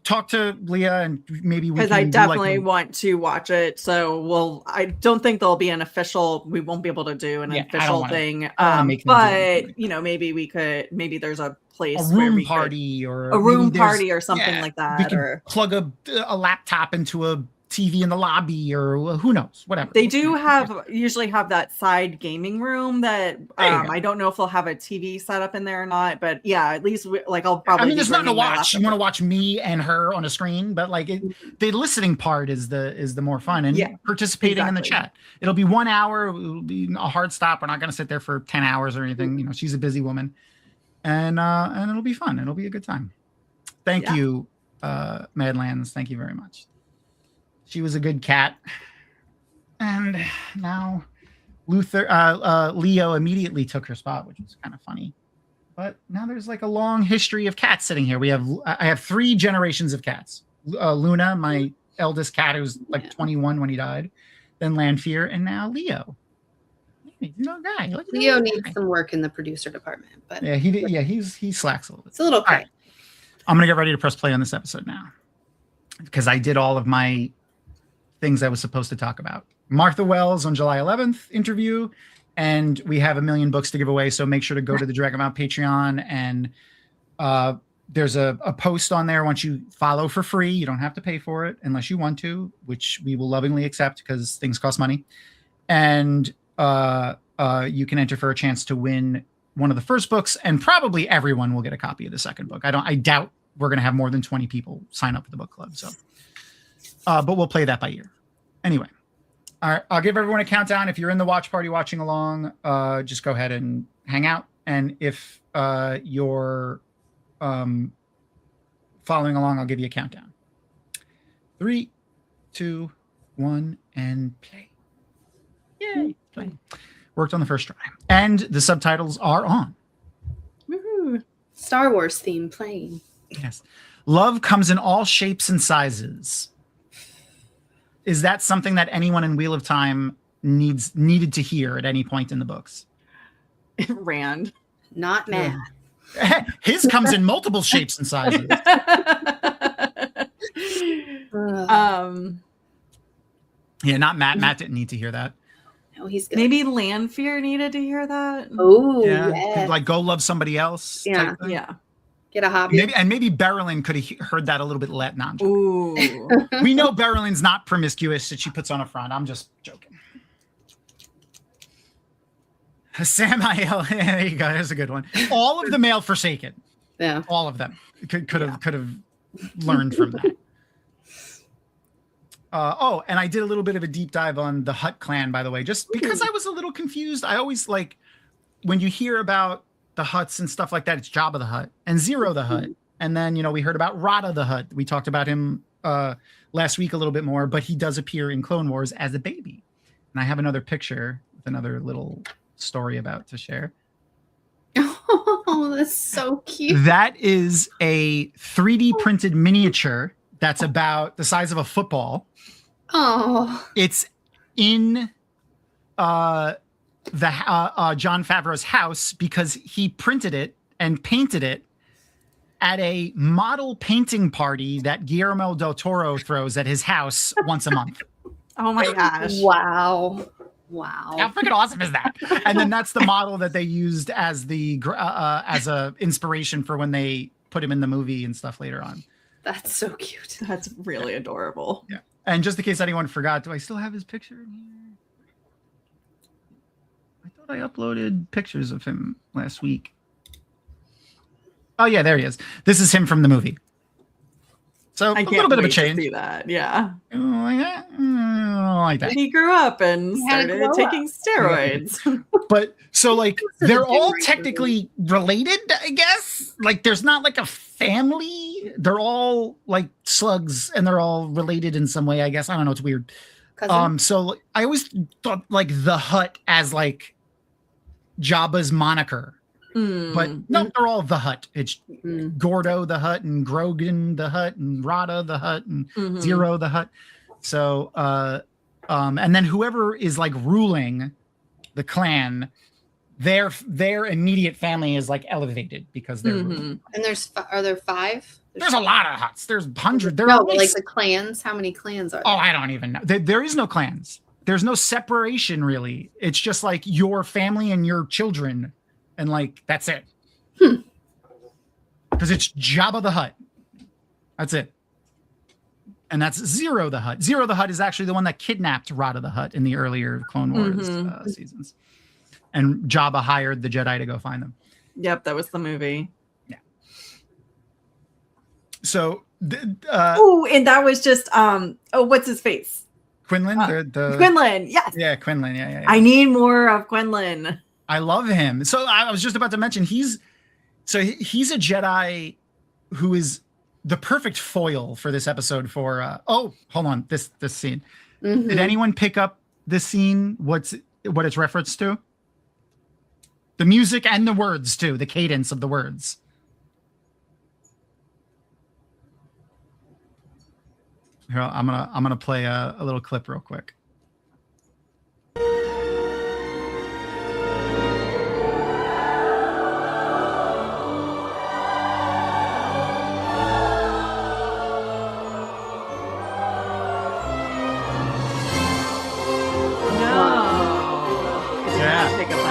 talk to Leigh-a and maybe we can I definitely want to watch it. So I don't think there'll be we won't be able to do an official thing. But maybe there's a place a room party or something like that. We can plug a laptop into a TV in the lobby or who knows, whatever. They do usually have that side gaming room that I don't know if they'll have a TV set up in there or not, but yeah, at least I'll probably. I mean, there's nothing to watch. You want to watch me and her on a screen, but the listening part is the more fun and participating in the chat. It'll be 1 hour. It'll be a hard stop. We're not going to sit there for 10 hours or anything. She's a busy woman, and it'll be fun. It'll be a good time. Thank you, Madlands. Thank you very much. She was a good cat. And now Leo immediately took her spot, which was kind of funny. But now there's like a long history of cats sitting here. I have 3 generations of cats. Luna, my eldest cat, who was like 21 when he died. Then Lanfear, and now Leo. Guy. Leo needs some work in the producer department. But yeah, he slacks a little bit. It's a little crazy. Right. I'm going to get ready to press play on this episode now. Because I did all of my things I was supposed to talk about. Martha Wells on July 11th interview, and we have 1 million books to give away. So make sure to go to the Dragonmount Patreon, and there's a post on there. Once you follow for free, you don't have to pay for it unless you want to, which we will lovingly accept because things cost money. And you can enter for a chance to win one of the first books, and probably everyone will get a copy of the second book. I doubt we're going to have more than 20 people sign up for the book club. So. But we'll play that by ear. Anyway, All right, I'll give everyone a countdown. If you're in the watch party watching along, just go ahead and hang out. And if you're following along, I'll give you a countdown. 3, 2, 1, and play. Yay! Play. Worked on the first try. And the subtitles are on. Woohoo. Star Wars theme playing. Yes. Love comes in all shapes and sizes. Is that something that anyone in Wheel of Time needed to hear at any point in the books? Rand. Not Matt. His comes in multiple shapes and sizes. Yeah, not Matt. Matt didn't need to hear that. No, he's good. Maybe Lanfear needed to hear that. Oh, Yeah. yeah. Like go love somebody else. Yeah. Type thing. Yeah. Get a hobby. Maybe Berylyn could have heard that a little bit less. Not Ooh. we know Berylyn's not promiscuous that she puts on a front. I'm just joking. Samael, there you go. There's a good one. All of the male Forsaken. Yeah. All of them could have learned from that. And I did a little bit of a deep dive on the Hutt clan, by the way, just because I was a little confused. I always like when you hear about the Hutts and stuff like that, it's Jabba the Hutt and Zero the Hutt. And then, we heard about Rada the Hutt. We talked about him last week a little bit more, but he does appear in Clone Wars as a baby. And I have another picture with another little story about to share. Oh, that's so cute. That is a 3D printed miniature that's about the size of a football. Oh. It's in John Favreau's house because he printed it and painted it at a model painting party that Guillermo del Toro throws at his house once a month. Oh my gosh. Wow. How freaking awesome is that? And then that's the model that they used as as a inspiration for when they put him in the movie and stuff later on. That's so cute. That's really adorable. Yeah. And just in case anyone forgot, do I still have his picture in here? I thought I uploaded pictures of him last week. Oh yeah, there he is. This is him from the movie. So a little bit of a change. See that, yeah. Like that. He grew up and started taking steroids. But so like they're all technically related, I guess. Like there's not like a family. They're all like slugs and they're all related in some way, I guess. I don't know. It's weird. Cousin? So I always thought like the Hutt as like Jabba's moniker. But no, they're all the Hutt. It's Gordo the Hutt and Grogan the Hutt and Rada the Hutt and Zero the Hutt. So and then whoever is like ruling the clan, their immediate family is like elevated because they're ruling. And are there 5? There's a lot of Hutts. There's 100. There no, are like the clans. How many clans are there? Oh, I don't even know. There is no clans. There's no separation really. It's just like your family and your children. And like, that's it. Because it's Jabba the Hutt. That's it. And that's Zero the Hutt. Zero the Hutt is actually the one that kidnapped Rada the Hutt in the earlier Clone Wars seasons. And Jabba hired the Jedi to go find them. Yep, that was the movie. Yeah. So, and that was just what's his face? Quinlan. Quinlan. Yes. Yeah, Quinlan. Yeah. I need more of Quinlan. I love him. So I was just about to mention he's a Jedi who is the perfect foil for this episode for hold on, this scene. Did anyone pick up this scene? What it's referenced to? The music and the words too, the cadence of the words. Here, I'm gonna play a little clip real quick.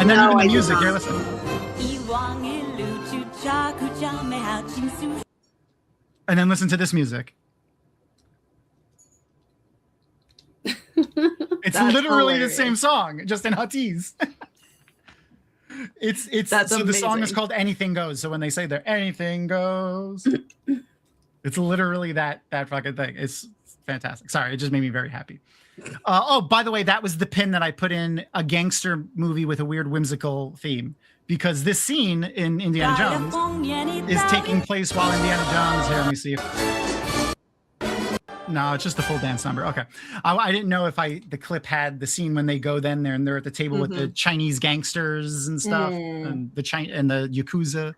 And then even the music, here, listen. And then listen to this music. It's literally hilarious. The same song, just in Huttese. It's That's so amazing. The song is called Anything Goes. So when they say there, anything goes, It's literally that fucking thing. It's fantastic. Sorry, it just made me very happy. Oh, by the way, that was the pin that I put in a gangster movie with a weird whimsical theme, because this scene in Indiana Jones is taking place while Indiana Jones. Here, let me see. No, it's just the full dance number. Okay, I didn't know if the clip had the scene when they go then there and they're at the table with the Chinese gangsters and stuff and the Yakuza.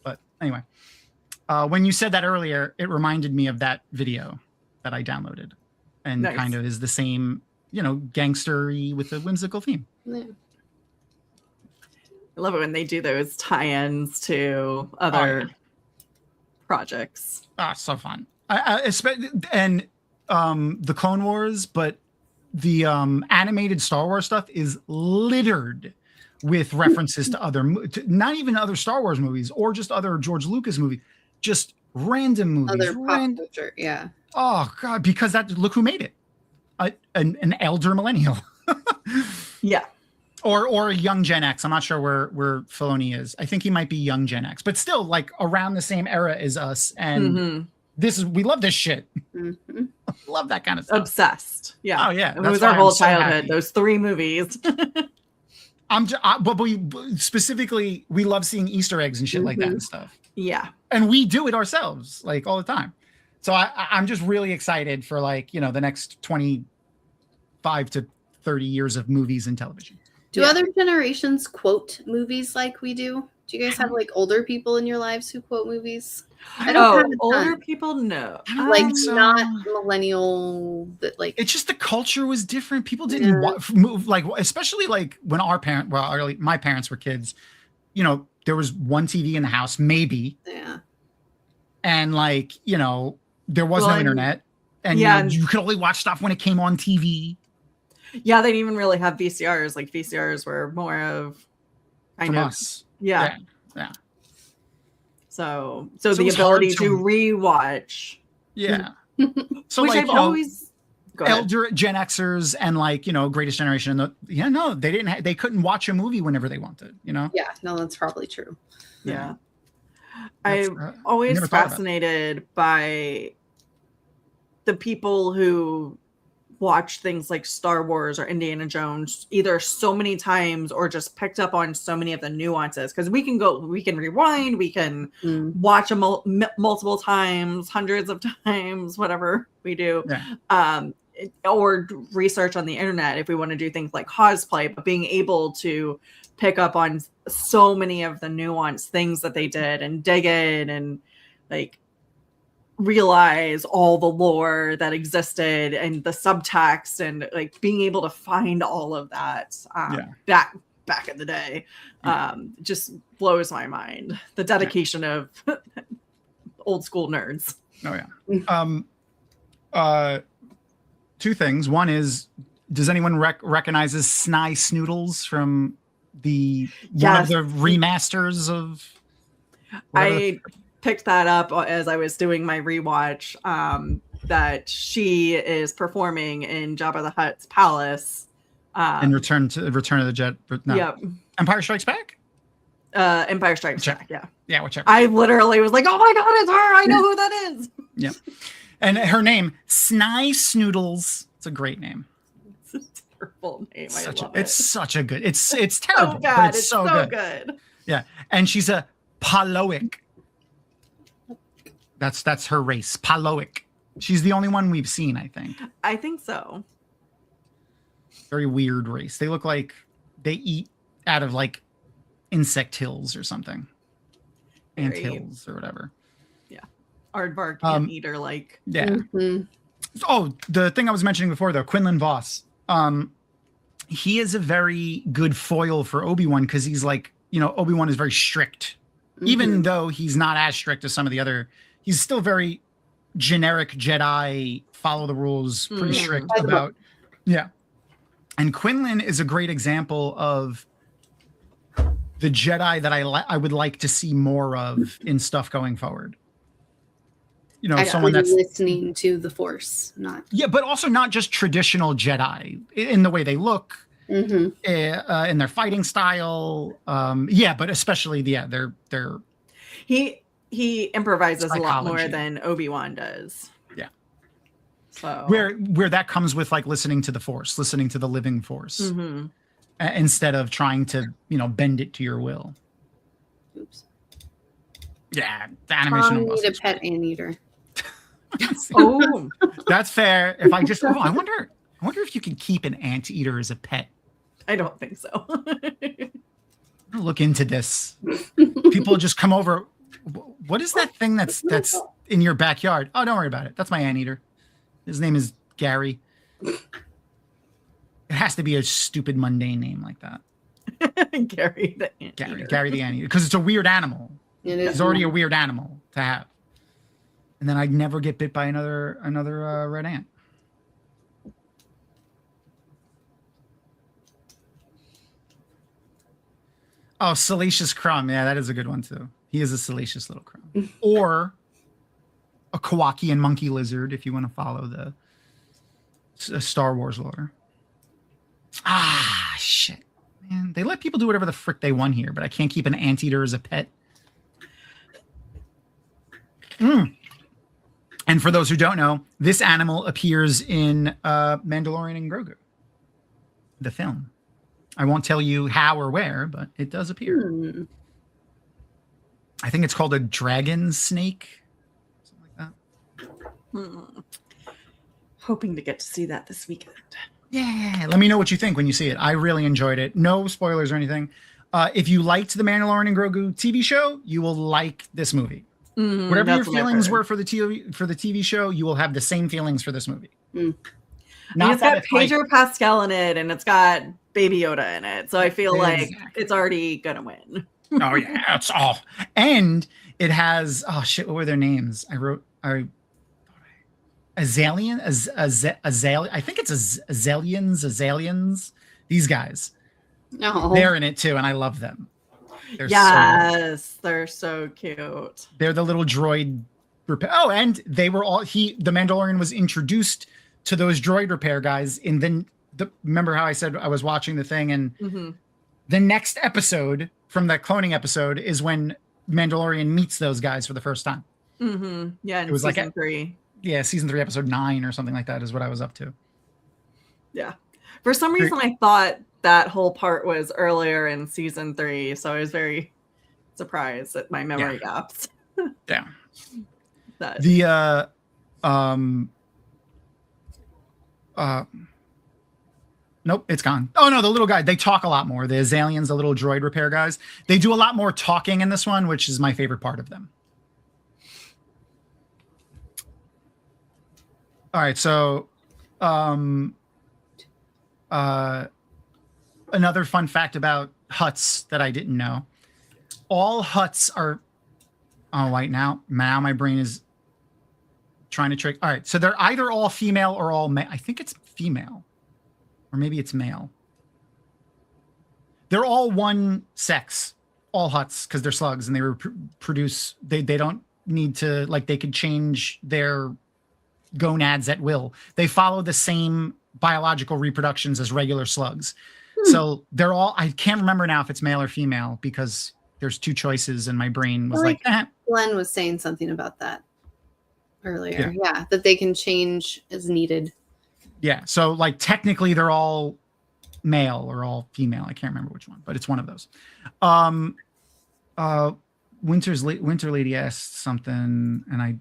But anyway, when you said that earlier, it reminded me of that video that I downloaded, and kind of is the same, gangster-y with a whimsical theme. Yeah. I love it when they do those tie-ins to other projects. So fun. And the Clone Wars, but the animated Star Wars stuff is littered with references to not even other Star Wars movies or just other George Lucas movies, just random movies. Other pop culture, yeah. Oh God, because look who made it, an elder millennial. Yeah. Or a young Gen X. I'm not sure where Filoni is. I think he might be young Gen X, but still like around the same era as us. And we love this shit. Mm-hmm. Love that kind of stuff. Obsessed. Yeah. Oh yeah. It was our whole childhood. Those 3 movies. But specifically, we love seeing Easter eggs and shit like that and stuff. Yeah. And we do it ourselves, like all the time. So I'm just really excited for the next 25 to 30 years of movies and television. Do other generations quote movies like we do? Do you guys have like older people in your lives who quote movies? I don't have older people, no. Like not millennial, but like it's just the culture was different. People didn't move especially like when my parents were kids. There was one TV in the house, maybe. Yeah. And there was no internet, and you could only watch stuff when it came on TV. Yeah, they didn't even really have VCRs. Like VCRs were more of kind of us. Yeah. So the ability to rewatch. Yeah. So which I've always elder Gen Xers and Greatest Generation. They didn't. They couldn't watch a movie whenever they wanted. Yeah. No, that's probably true. Yeah. I'm always fascinated by the people who watch things like Star Wars or Indiana Jones either so many times or just picked up on so many of the nuances, because we can rewind, we can watch them multiple times, hundreds of times, whatever we do, or research on the internet if we want to do things like cosplay, but being able to pick up on so many of the nuanced things that they did and dig in and realize all the lore that existed and the subtext and being able to find all of that back in the day just blows my mind. The dedication of old school nerds. Oh yeah. 2 things. One is, does anyone recognize Sny Snoodles from one of the remasters of? I picked that up as I was doing my rewatch, that she is performing in Jabba the Hutt's palace. In Return of the Jedi. No. Yep. Empire Strikes Back? Empire Strikes Back, yeah. Yeah, whichever. I literally was like, oh my God, it's her. I know who that is. Yeah. And her name, Sny Snoodles. It's a great name. It's a terrible name. I love it. It's such a good, it's terrible, God, but it's so good. Yeah. And she's a Paloic. That's her race, Paloic. She's the only one we've seen, I think. I think so. Very weird race. They look like they eat out of insect hills or something. Ant hills or whatever. Yeah. Aardvark can eat her Yeah. Mm-hmm. Oh, the thing I was mentioning before though, Quinlan Voss. He is a very good foil for Obi-Wan because he's Obi-Wan is very strict. Mm-hmm. Even though he's not as strict as some of the other, he's still very generic Jedi, follow the rules, pretty strict about. Yeah. And Quinlan is a great example of the Jedi that I would like to see more of in stuff going forward. Someone that's listening to the Force, but also not just traditional Jedi in the way they look, in their fighting style. But especially, they're. he improvises a lot more Psychology. than Obi-Wan does. Yeah. So Where that comes with like listening to the Force, listening to the living Force, instead of trying to, bend it to your will. Oops. Yeah, the animation. I need a pet anteater. Oh, That's fair. If I just, I wonder if you can keep an anteater as a pet. I don't think so. I'll look into this. People just come over. What is that thing that's in your backyard? Oh, don't worry about it. That's my anteater. His name is Gary. It has to be a stupid, mundane name like that. Gary the anteater. Gary the anteater, because it's a weird animal. It's already a weird animal to have. And then I'd never get bit by another red ant. Oh, Salacious Crumb. Yeah, that is a good one too. He is a salacious little crumb. Or a Kowakian monkey lizard, if you want to follow the Star Wars lore. Ah, shit. Man, they let people do whatever the frick they want here, but I can't keep an anteater as a pet. And for those who don't know, this animal appears in Mandalorian and Grogu, the film. I won't tell you how or where, but it does appear. I think it's called a dragon snake, something like that. Hoping to get to see that this weekend. Yeah, let me know what you think when you see it. I really enjoyed it. No spoilers or anything. If you liked the Mandalorian and Grogu TV show, you will like this movie. Whatever your feelings were for the TV show, you will have the same feelings for this movie. It's got Pedro Pascal in it, and it's got Baby Yoda in it, so I feel like it's already gonna win. Oh yeah, it's all, and it has what were their names? Azalian, I think it's Azalians. These guys, they're in it too, and I love them. They're so cute. They're the little droid repair. Oh, and they were all the Mandalorian was introduced to those droid repair guys, and then remember how I said I was watching the thing, and the next episode from that cloning episode is when Mandalorian meets those guys for the first time. Yeah, it was season 3. Yeah, season 3, episode 9 or something like that is what I was up to. Yeah, for some reason I thought that whole part was earlier in season 3, so I was very surprised at my memory gaps. Yeah. Nope, it's gone. Oh no, the little guy, they talk a lot more. The Azalians, the little droid repair guys, they do a lot more talking in this one, which is my favorite part of them. All right, so another fun fact about Hutts that I didn't know. All Hutts are now my brain is trying to trick. All right, so they're either all female or all male. I think it's female. Or maybe it's male. They're all one sex, all Hutts, because they're slugs and they produce. They don't need to, like, they could change their gonads at will. They follow the same biological reproductions as regular slugs. So they're all. I can't remember now if it's male or female because there's two choices, and my brain was like Glenn was saying something about that earlier. Yeah, that they can change as needed. Yeah, so like technically they're all male or all female. I can't remember which one, but it's one of those. Winter Lady asked something, and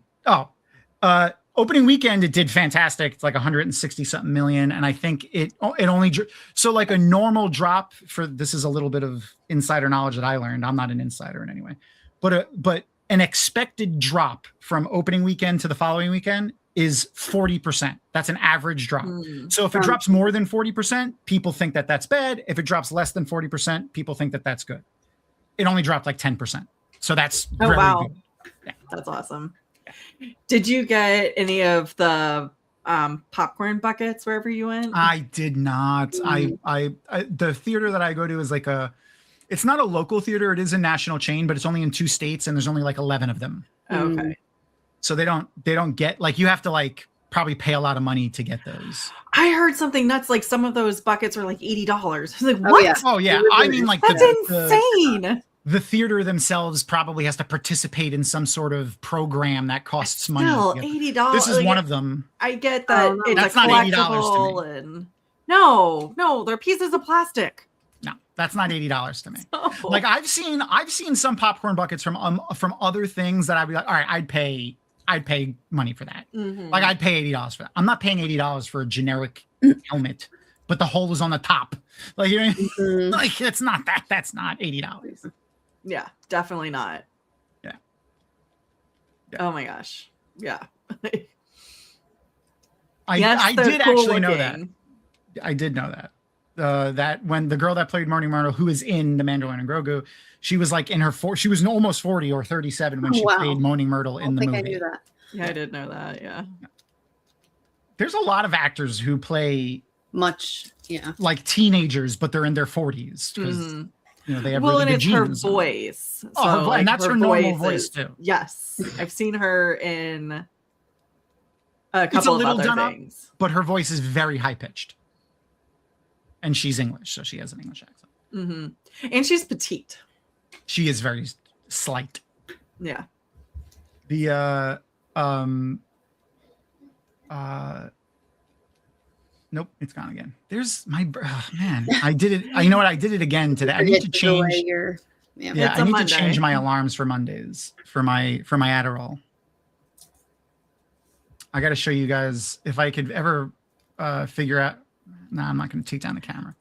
opening weekend it did fantastic. It's like 160 something million, and I think it only so like a normal drop for this is a little bit of insider knowledge that I learned. I'm not an insider in any way, but an expected drop from opening weekend to the following weekend is 40%. That's an average drop. So if it drops more than 40%, people think that that's bad. If it drops less than 40%, people think that that's good. It only dropped like 10%. So that's very good. Yeah. That's awesome. Yeah. Did you get any of the popcorn buckets wherever you went? I did not. I the theater that I go to is like it's not a local theater. It is a national chain, but it's only in 2 states and there's only like 11 of them. Okay. So they don't get, like, you have to like probably pay a lot of money to get those. I heard something nuts, like some of those buckets were like $80. I was like, what? Oh yeah. I mean, like that's insane. the theater themselves probably has to participate in some sort of program that costs money. Still, $80. This is one of them. I get that it's That's a not $80 to collectible, and no, they're pieces of plastic. No, that's not $80 to me. So, Like I've seen some popcorn buckets from other things that I'd be like, all right, I'd pay money for that. Like I'd pay $80 for that. I'm not paying $80 for a generic helmet, but the hole is on the top. Like, you know, like it's not that. That's not $80. yeah, definitely not. Yeah. Oh my gosh. Yeah. I did cool actually know that. looking. I did know that. That when the girl that played Moaning Myrtle, who is in The Mandalorian and Grogu, she was like in her she was almost 40 or 37 when she played Moaning Myrtle in the movie. I knew that. Yeah, I did know that. Yeah. There's a lot of actors who play like teenagers, but they're in their 40s because you know they have really good genes. Her voice. So, and that's her normal voice too. Yes, I've seen her in a couple of other things, but her voice is very high pitched. And she's English, so she has an English accent. And she's petite. She is very slight. Yeah. The nope, it's gone again. There's my man. I did it. You know what? I did it again today. I need to change. I need to change my alarms for Mondays for my Adderall. I got to show you guys if I could ever figure out. No, I'm not going to take down the camera.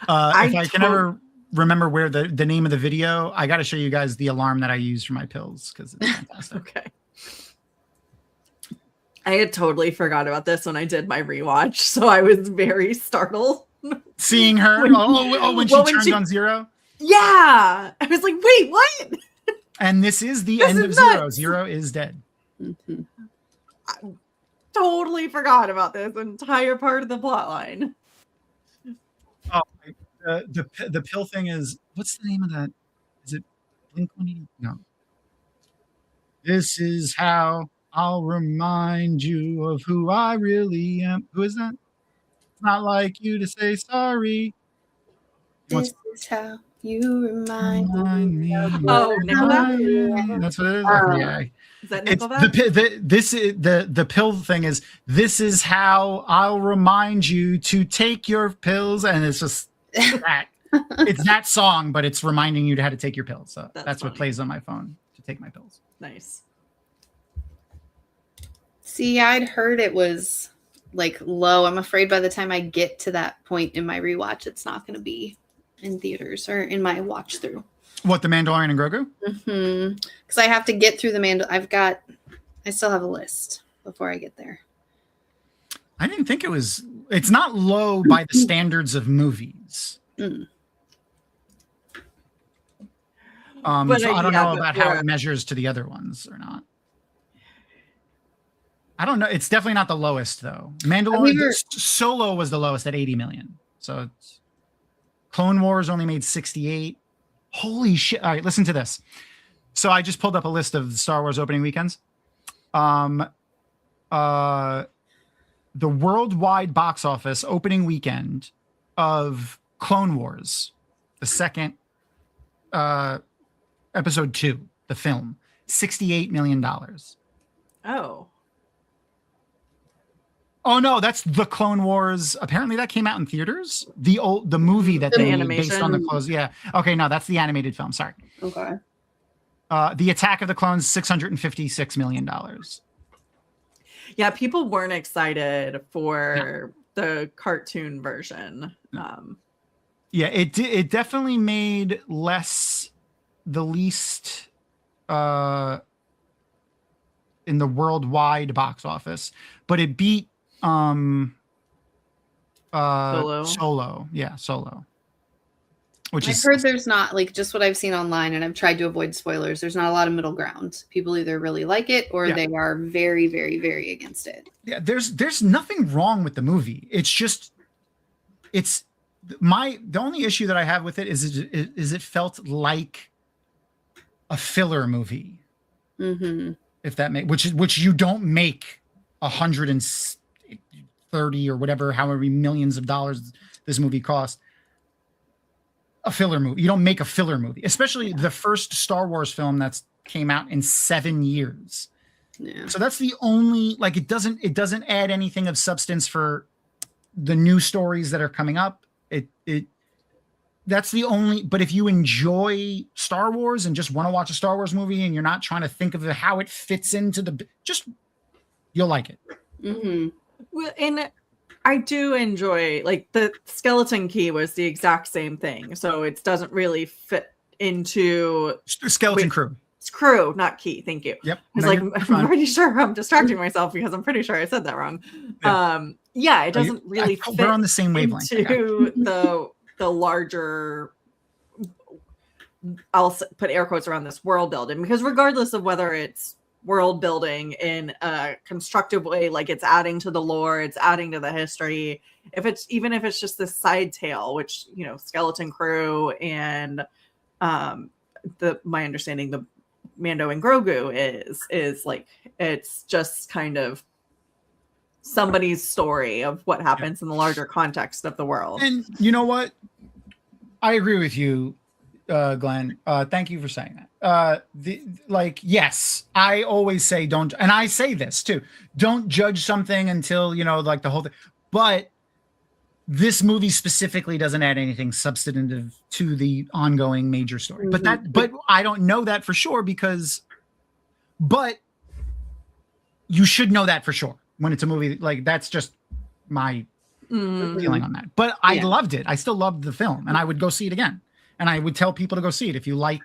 If I can ever remember where the name of the video, I got to show you guys the alarm that I use for my pills because it's fantastic. Okay. I had totally forgot about this when I did my rewatch, so I was very startled. Seeing her, when she turned on Zero? Yeah. I was like, wait, what? And this is the end of Zero. Zero is dead. I totally forgot about this entire part of the plot line. Oh, the pill thing is, what's the name of that? Is it Blink-182? No. This is how I'll remind you of who I really am. Who is that? It's not like you to say sorry. This is how you remind me. Oh, Nickelback? That's what it is? Yeah. Is that Nickelback? The pill thing is, this is how I'll remind you to take your pills. And it's just that. It's that song, but it's reminding you how to take your pills. So that's what plays on my phone to take my pills. Nice. See, I'd heard it was like low. I'm afraid by the time I get to that point in my rewatch, it's not going to be in theaters or in my watch through. What, The Mandalorian and Grogu? Because I have to get through I still have a list before I get there. I didn't think it's not low by the standards of movies. So I don't know about how it measures to the other ones or not. I don't know. It's definitely not the lowest though. Mandalorian Solo was the lowest at 80 million. So Clone Wars only made 68. Holy shit. All right, listen to this. So I just pulled up a list of the Star Wars opening weekends. The worldwide box office opening weekend of Clone Wars, the second episode 2, the film, $68 million. Oh no, that's the Clone Wars. Apparently that came out in theaters. The movie that they made based on the clothes. Yeah. Okay, no, that's the animated film. Sorry. Okay. The Attack of the Clones, $656 million. Yeah, people weren't excited for the cartoon version. Yeah, it definitely made the least in the worldwide box office, but it beat Solo. Yeah, Solo. I've heard there's not, like, just what I've seen online, and I've tried to avoid spoilers. There's not a lot of middle ground. People either really like it or they are very, very, very against it. Yeah, there's nothing wrong with the movie. It's just the only issue that I have with it is it felt like a filler movie. If that which you don't make 130 or whatever, however millions of dollars this movie cost. a filler movie. You don't make a filler movie, especially the first Star Wars film that's came out in 7 years. Yeah. So that's the only, like, it doesn't add anything of substance for the new stories that are coming up. That's the only, but if you enjoy Star Wars and just want to watch a Star Wars movie and you're not trying to think of how it fits into you'll like it. Mm-hmm. Well, and I do enjoy, like, the Skeleton Key was the exact same thing. So it doesn't really fit into Skeleton Crew. It's Crew, not Key. Thank you. Yep. I was I'm pretty sure I'm distracting myself because I'm pretty sure I said that wrong. Yeah. It doesn't really fit we're on the same wavelength into the larger, I'll put air quotes around this, world building, because regardless of whether it's world building in a constructive way, like it's adding to the lore, it's adding to the history, even if it's just this side tale, which, you know, Skeleton Crew and my understanding, the Mando and Grogu is like, it's just kind of somebody's story of what happens in the larger context of the world. And you know what? I agree with you, Glenn. Thank you for saying that. Yes, I always say don't, and I say this too, don't judge something until, you know, like the whole thing. But this movie specifically doesn't add anything substantive to the ongoing major story. Mm-hmm. But I don't know that for sure but you should know that for sure when it's a movie. Like, that's just my feeling on that. But I loved it. I still loved the film, and I would go see it again. And I would tell people to go see it. If you like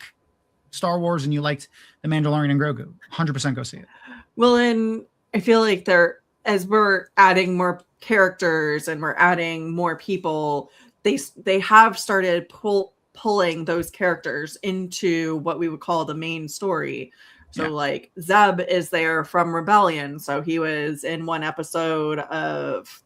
Star Wars and you liked The Mandalorian and Grogu, 100% go see it. Well, and I feel like as we're adding more characters and we're adding more people, they have started pulling those characters into what we would call the main story. So like Zeb is there from Rebellion. So he was in one episode of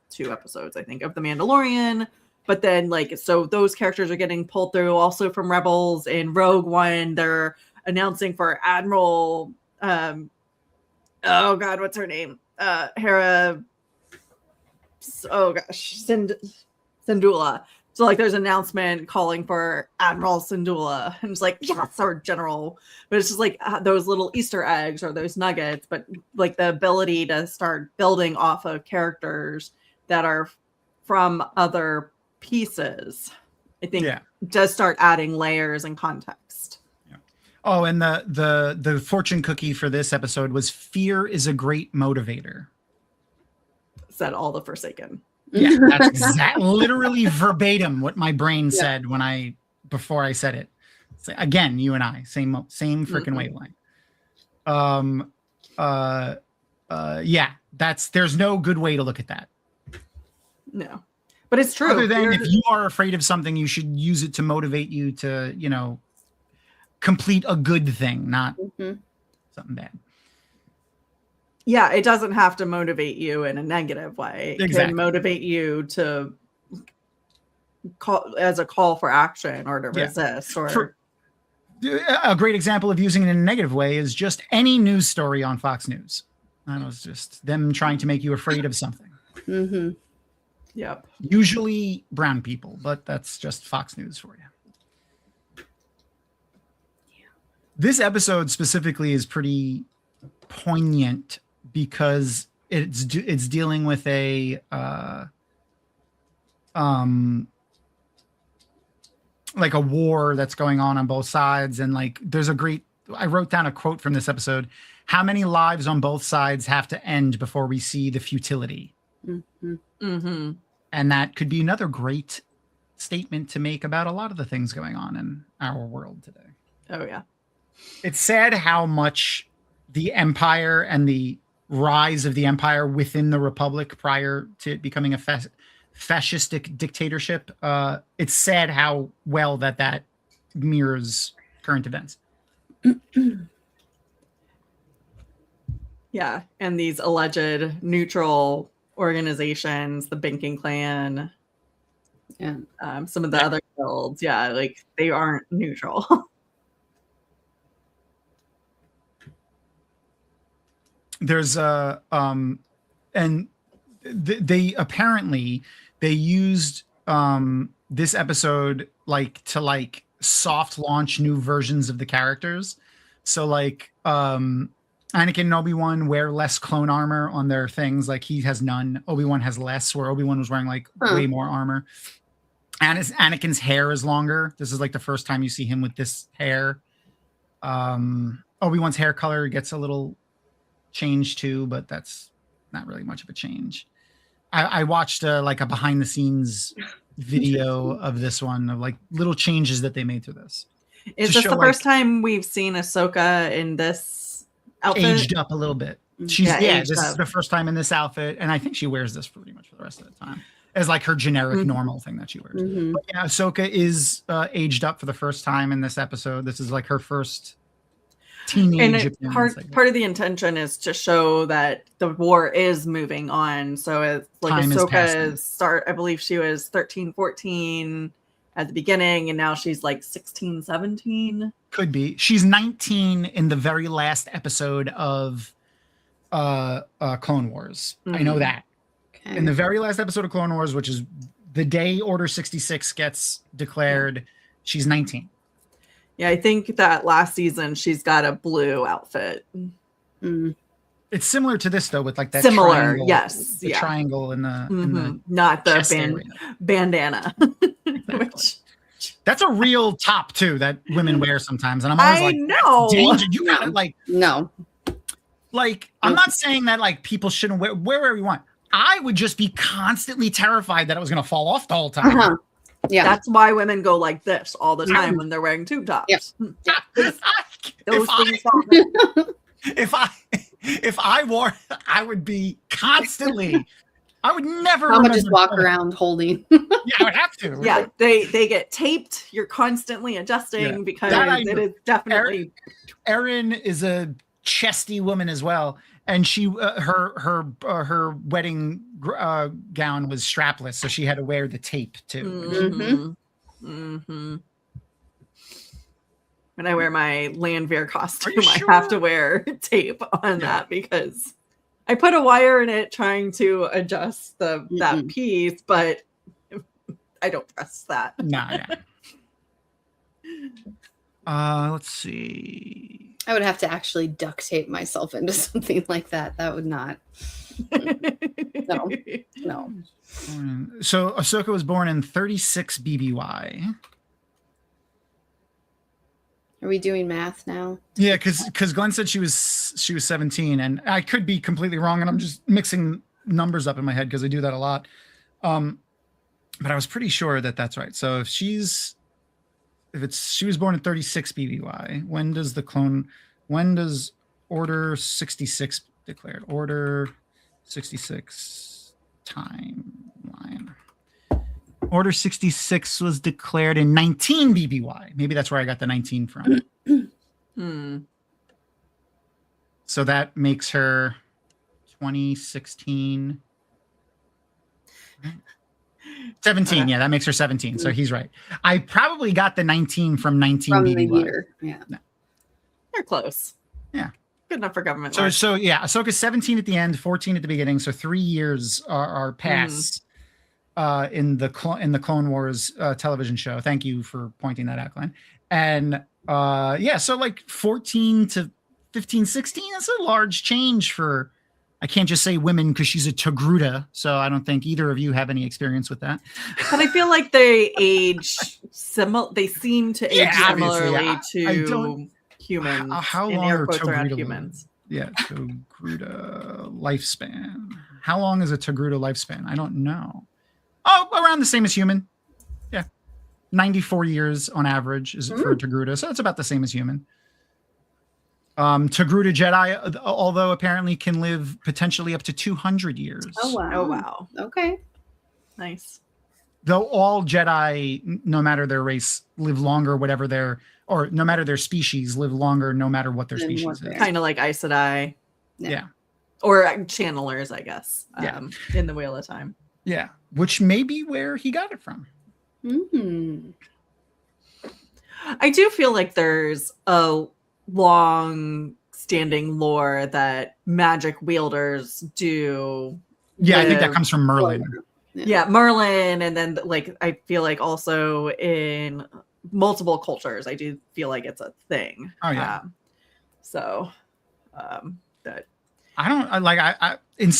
two episodes, I think, of The Mandalorian. But then, like, so those characters are getting pulled through also from Rebels. In Rogue One, they're announcing for Admiral, oh God, what's her name? Hera, oh gosh, Syndulla. So, like, there's an announcement calling for Admiral Syndulla. And it's like, yes, our general. But it's just like those little Easter eggs or those nuggets. But, like, the ability to start building off of characters that are from other pieces, I think, does start adding layers and context. Yeah. Oh, and the fortune cookie for this episode was fear is a great motivator. Said all the Forsaken. Yeah, that's literally verbatim what my brain said before I said it. So again, you and I, same freaking wavelength. There's no good way to look at that. No. But it's true. Other than if you are afraid of something, you should use it to motivate you to, you know, complete a good thing, not something bad. Yeah, it doesn't have to motivate you in a negative way. It can motivate you to as a call for action or to resist. A great example of using it in a negative way is just any news story on Fox News. That was just them trying to make you afraid of something. Mm-hmm. Yep. Usually brown people, but that's just Fox News for you. Yeah. This episode specifically is pretty poignant because it's dealing with a like a war that's going on both sides, and like there's I wrote down a quote from this episode: how many lives on both sides have to end before we see the futility? Mm-hmm. Mm-hmm. And that could be another great statement to make about a lot of the things going on in our world today. Oh, yeah. It's sad how much the empire and the rise of the empire within the republic prior to it becoming a fascistic dictatorship. It's sad how well that mirrors current events. Yeah. And these alleged neutral organizations, the Banking Clan, and some of the other guilds, like they aren't neutral. There's and they apparently used this episode like to like soft launch new versions of the characters. So like Anakin and Obi-Wan wear less clone armor on their things. Like he has none. Obi-Wan has less, where Obi-Wan was wearing like way more armor. And Anakin's hair is longer. This is like the first time you see him with this hair. Obi-Wan's hair color gets a little changed too, but that's not really much of a change. I watched like a behind the scenes video of this one, of like little changes that they made to this. Is this the first time we've seen Ahsoka in this outfit? Aged up a little bit. She's this is the first time in this outfit, and I think she wears this pretty much for the rest of the time as like her generic normal thing that she wears. But yeah, Ahsoka is aged up for the first time in this episode. This is like her first teenage appearance. Part of the intention is to show that the war is moving on. So it's like Ahsoka's I believe she was 13, 14 at the beginning, and now she's like 16, 17. Could be. She's 19 in the very last episode of Clone Wars. I know that. Okay. In the very last episode of Clone Wars, which is the day Order 66 gets declared, she's 19. Yeah, I think that last season she's got a blue outfit. It's similar to this though, with like that triangle, yes, the triangle in the not the bandana. Which that's a real top too that women wear sometimes, and I'm always know. Danger. You gotta like no. Like I'm not saying that like people shouldn't wear wherever you want. I would just be constantly terrified that it was going to fall off the whole time. Yeah, that's why women go like this all the time when they're wearing tube tops. If I wore, I would be constantly. I would never. I would just walk around holding. Yeah, I would have to. Yeah, they get taped. You're constantly adjusting because it is definitely. Erin is a chesty woman as well. And she, her wedding gown was strapless, so she had to wear the tape too. When I wear my Landveer costume, I have to wear tape on that because I put a wire in it trying to adjust that piece, but I don't trust that. Nah. Let's see. I would have to actually duct tape myself into something like that. That would not. No. So Ahsoka was born in 36 BBY. Are we doing math now? Yeah, because Glenn said she was 17, and I could be completely wrong, and I'm just mixing numbers up in my head because I do that a lot. But I was pretty sure that that's right. So if she was born in 36 BBY, when does Order 66 declared? Order 66 timeline. Order 66 was declared in 19 BBY. Maybe that's where I got the 19 from. So that makes her 2016. 17, yeah, that makes her 17. So he's right. I probably got the 19 from 19 from BBY. The year. Yeah. No. They're close. Yeah. Good enough for government. So yeah, Ahsoka's 17 at the end, 14 at the beginning. So 3 years are past in the Clone Wars television show. Thank you for pointing that out, Glenn. And so like 14 to 15, 16, that's a large change for. I can't just say women because she's a Togruta, so I don't think either of you have any experience with that. But I feel like they age similar. They seem to age similarly to humans. How long are Togruta humans? Yeah, Togruta lifespan. How long is a Togruta lifespan? I don't know. Oh, around the same as human. Yeah, 94 years on average is for a Togruta, so it's about the same as human. Togruta Jedi, although apparently can live potentially up to 200 years. Oh wow. Okay. Nice. Though all Jedi, no matter their race, live longer, no matter their species, live longer, no matter what their species is. Kind of like Aes Sedai. Yeah. Or channelers, I guess. In the Wheel of Time. Yeah. Which may be where he got it from. I do feel like there's a long standing lore that magic wielders do. Yeah, I think that comes from Merlin. Yeah, Merlin, and then like I feel like also in multiple cultures, I do feel like it's a thing. Oh yeah. That I don't like I in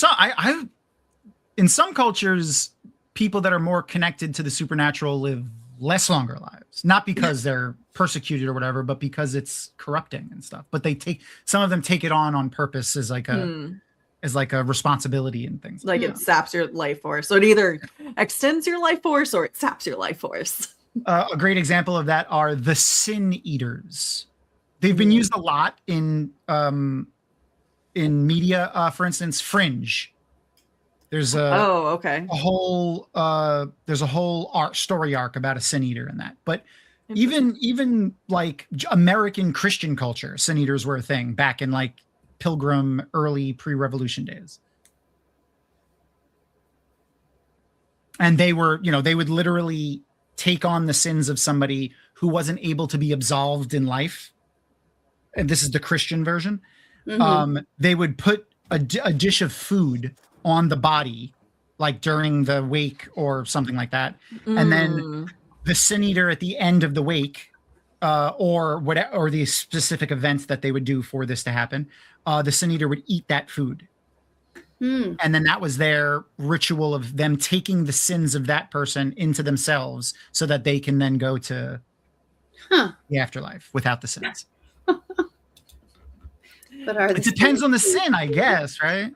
some cultures, people that are more connected to the supernatural live less longer lives, not because they're persecuted or whatever, but because it's corrupting and stuff. But some of them take it on purpose as like a responsibility and things. Like it saps your life force. So it either extends your life force or it saps your life force. A great example of that are the Sin Eaters. They've been used a lot in media. For instance, Fringe. There's a whole story arc about a Sin Eater in that. But even like American Christian culture, Sin Eaters were a thing back in like Pilgrim early pre-revolution days. And they were, they would literally take on the sins of somebody who wasn't able to be absolved in life. And this is the Christian version. They would put a dish of food on the body, like during the wake or something like that. And then the Sin Eater at the end of the wake, or the specific events that they would do for this to happen, the Sin Eater would eat that food. And then that was their ritual of them taking the sins of that person into themselves so that they can then go to the afterlife without the sins. But it depends on the sin, I guess, right?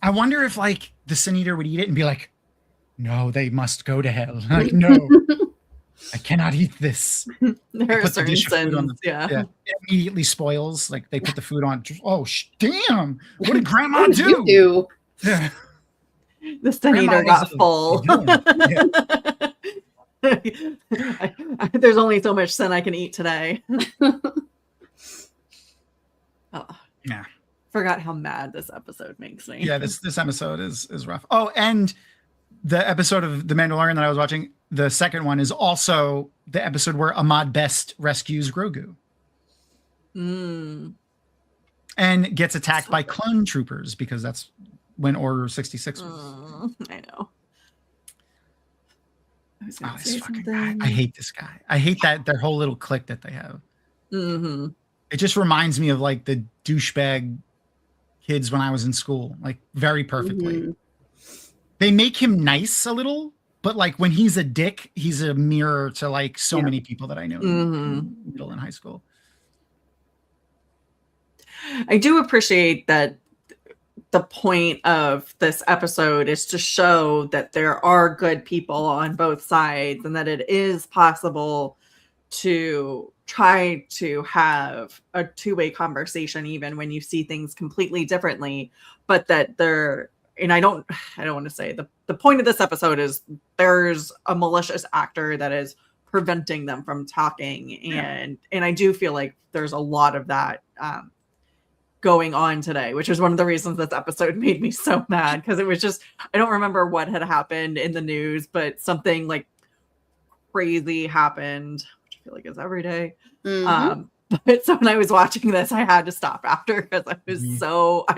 I wonder if like the Sin Eater would eat it and be like, no, they must go to hell. Like, no, I cannot eat this. There are certain sins, it immediately spoils. Like they put the food on. Oh, damn! What did Grandma do? Yeah. The Sin Eater got full. There's only so much sin I can eat today. Yeah. Forgot how mad this episode makes me. Yeah, this episode is rough. Oh, and the episode of The Mandalorian that I was watching, the second one, is also the episode where Ahmad Best rescues Grogu. And gets attacked by clone troopers because that's when Order 66 was. I know. Oh, this fucking guy. I hate this guy. I hate that their whole little clique that they have. It just reminds me of like the douchebag kids when I was in school, like very perfectly. They make him nice a little, but like when he's a dick, he's a mirror to like so many people that I know in middle and high school. I do appreciate that the point of this episode is to show that there are good people on both sides and that it is possible to try to have a two-way conversation even when you see things completely differently, but that I don't want to say the point of this episode is there's a malicious actor that is preventing them from talking, and I do feel like there's a lot of that going on today, which is one of the reasons this episode made me so mad, because it was just, I don't remember what had happened in the news, but something like crazy happened, which I feel like is every day. But so when I was watching this, I had to stop after because I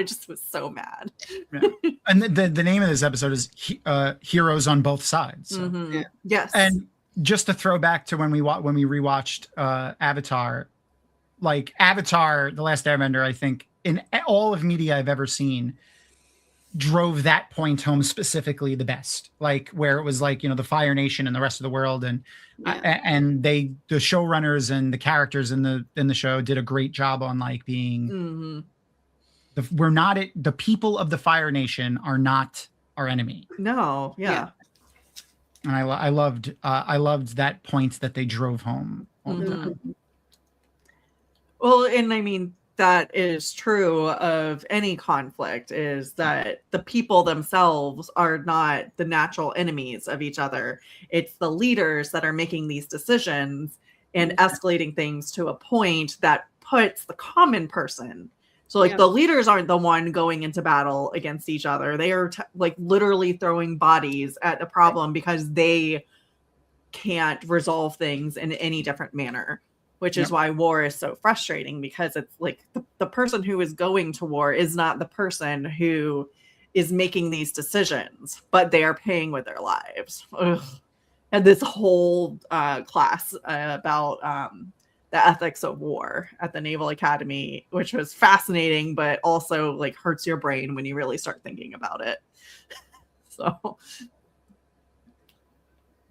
just was so mad. And the name of this episode is Heroes on Both Sides. So. Yes. And just to throw back to when we rewatched Avatar, like Avatar, The Last Airbender, I think in all of media I've ever seen, drove that point home specifically the best. Like where it was like, the Fire Nation and the rest of the world, and the showrunners and the characters in the show did a great job on like being the people of the Fire Nation are not our enemy. No, yeah. And I loved that point that they drove home all the time. Well, and I mean, that is true of any conflict, is that the people themselves are not the natural enemies of each other. It's the leaders that are making these decisions and escalating things to a point that puts the common person. So like the leaders aren't the one going into battle against each other. They are like literally throwing bodies at a problem because they can't resolve things in any different manner. Which is why war is so frustrating, because it's like the person who is going to war is not the person who is making these decisions, but they are paying with their lives. Ugh. And this whole class about the ethics of war at the Naval Academy, which was fascinating, but also like hurts your brain when you really start thinking about it. So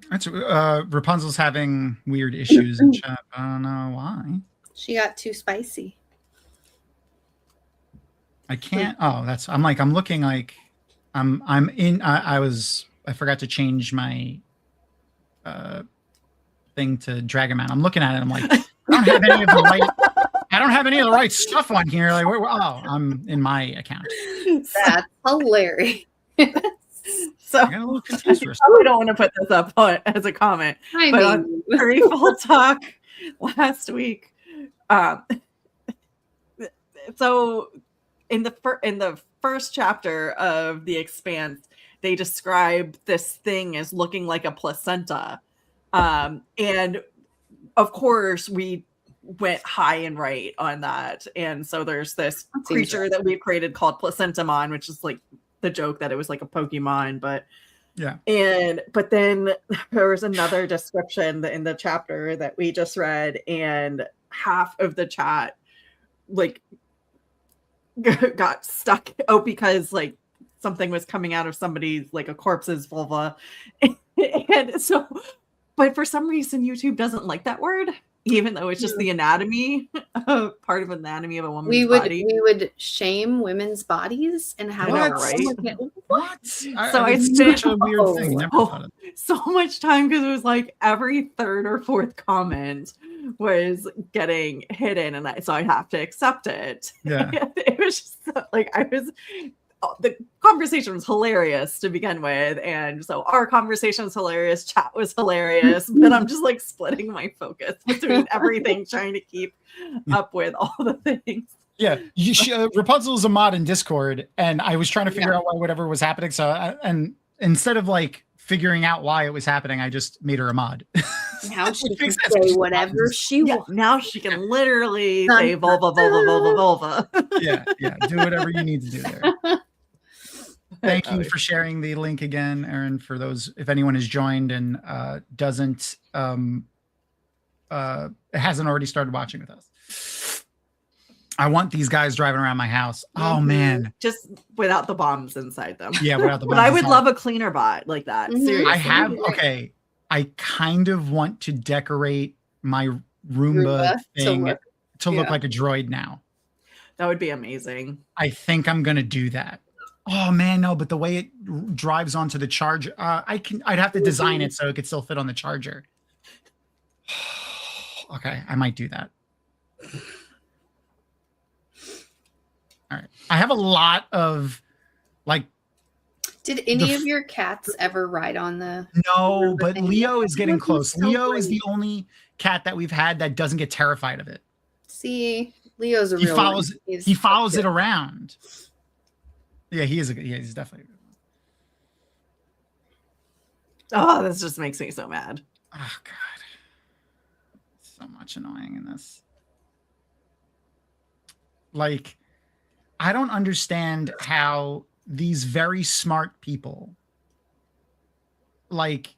that's Rapunzel's having weird issues in chat. I don't know why. She got too spicy. I can't. Oh, that's. I'm looking like I'm in. I forgot to change my thing to Dragon Man. I'm looking at it. I'm like, I don't have any of the right stuff on here. Like, I'm in my account. That's hilarious. So I probably don't want to put this up as a comment. But on Threefold Talk last week, so in the first chapter of The Expanse, they describe this thing as looking like a placenta, and of course we went high and right on that. And so there's this creature that we created called Placentamon, which is like the joke that it was like a Pokemon, but yeah. But then there was another description in the chapter that we just read, and half of the chat like got stuck because like something was coming out of somebody's, like a corpse's vulva. And so, but for some reason YouTube doesn't like that word, even though it's just the anatomy, part of anatomy of a woman's body. We would shame women's bodies and have what? So it's such a weird thing. So much time, because it was like every third or fourth comment was getting hidden, and so I have to accept it. Yeah. It was just like the conversation was hilarious to begin with, and so our conversation was hilarious, chat was hilarious, but I'm just like splitting my focus between everything, trying to keep up with all the things. Yeah, Rapunzel is a mod in Discord, and I was trying to figure out why whatever was happening. So, and instead of like figuring out why it was happening, I just made her a mod. Now she can say whatever she wants. Now she can literally say vulva, vulva, vulva, vulva. Yeah, do whatever you need to do there. Thank you for sharing the link again, Aaron, for those, if anyone has joined and hasn't already started watching with us. I want these guys driving around my house. Oh man. Just without the bombs inside them. Yeah, without the bombs. But I would love a cleaner bot like that. Seriously. I kind of want to decorate my Roomba thing to look like a droid now. That would be amazing. I think I'm gonna do that. Oh man, no, but the way it drives onto the charger, I'd have to design it so it could still fit on the charger. Okay, I might do that. All right. I have a lot of like. Did any of your cats ever ride on the? No, but Leo is getting close. Leo is the only cat that we've had that doesn't get terrified of it. See, Leo's a real one. He follows it around. Yeah, he's definitely a good one. Oh, this just makes me so mad. Oh God. So much annoying in this. Like, I don't understand how these very smart people like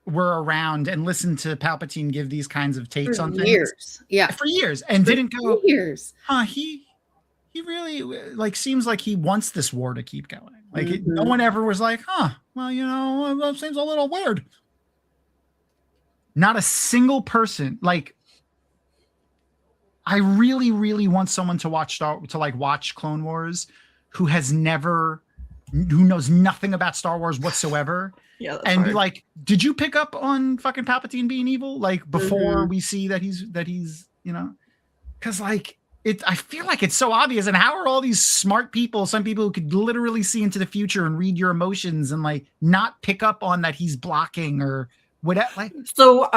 were around and listened to Palpatine give these kinds of takes on things. Yeah. For years. And didn't go, years. He really like seems like he wants this war to keep going. Like no one ever was like, well, that seems a little weird. Not a single person. Like, I really, really want someone to watch Clone Wars who knows nothing about Star Wars whatsoever. Yeah, and hard. Be like, did you pick up on fucking Palpatine being evil? Like before we see that he's because like I feel like it's so obvious. And how are all these smart people, some people who could literally see into the future and read your emotions and like not pick up on that he's blocking or whatever? Like, so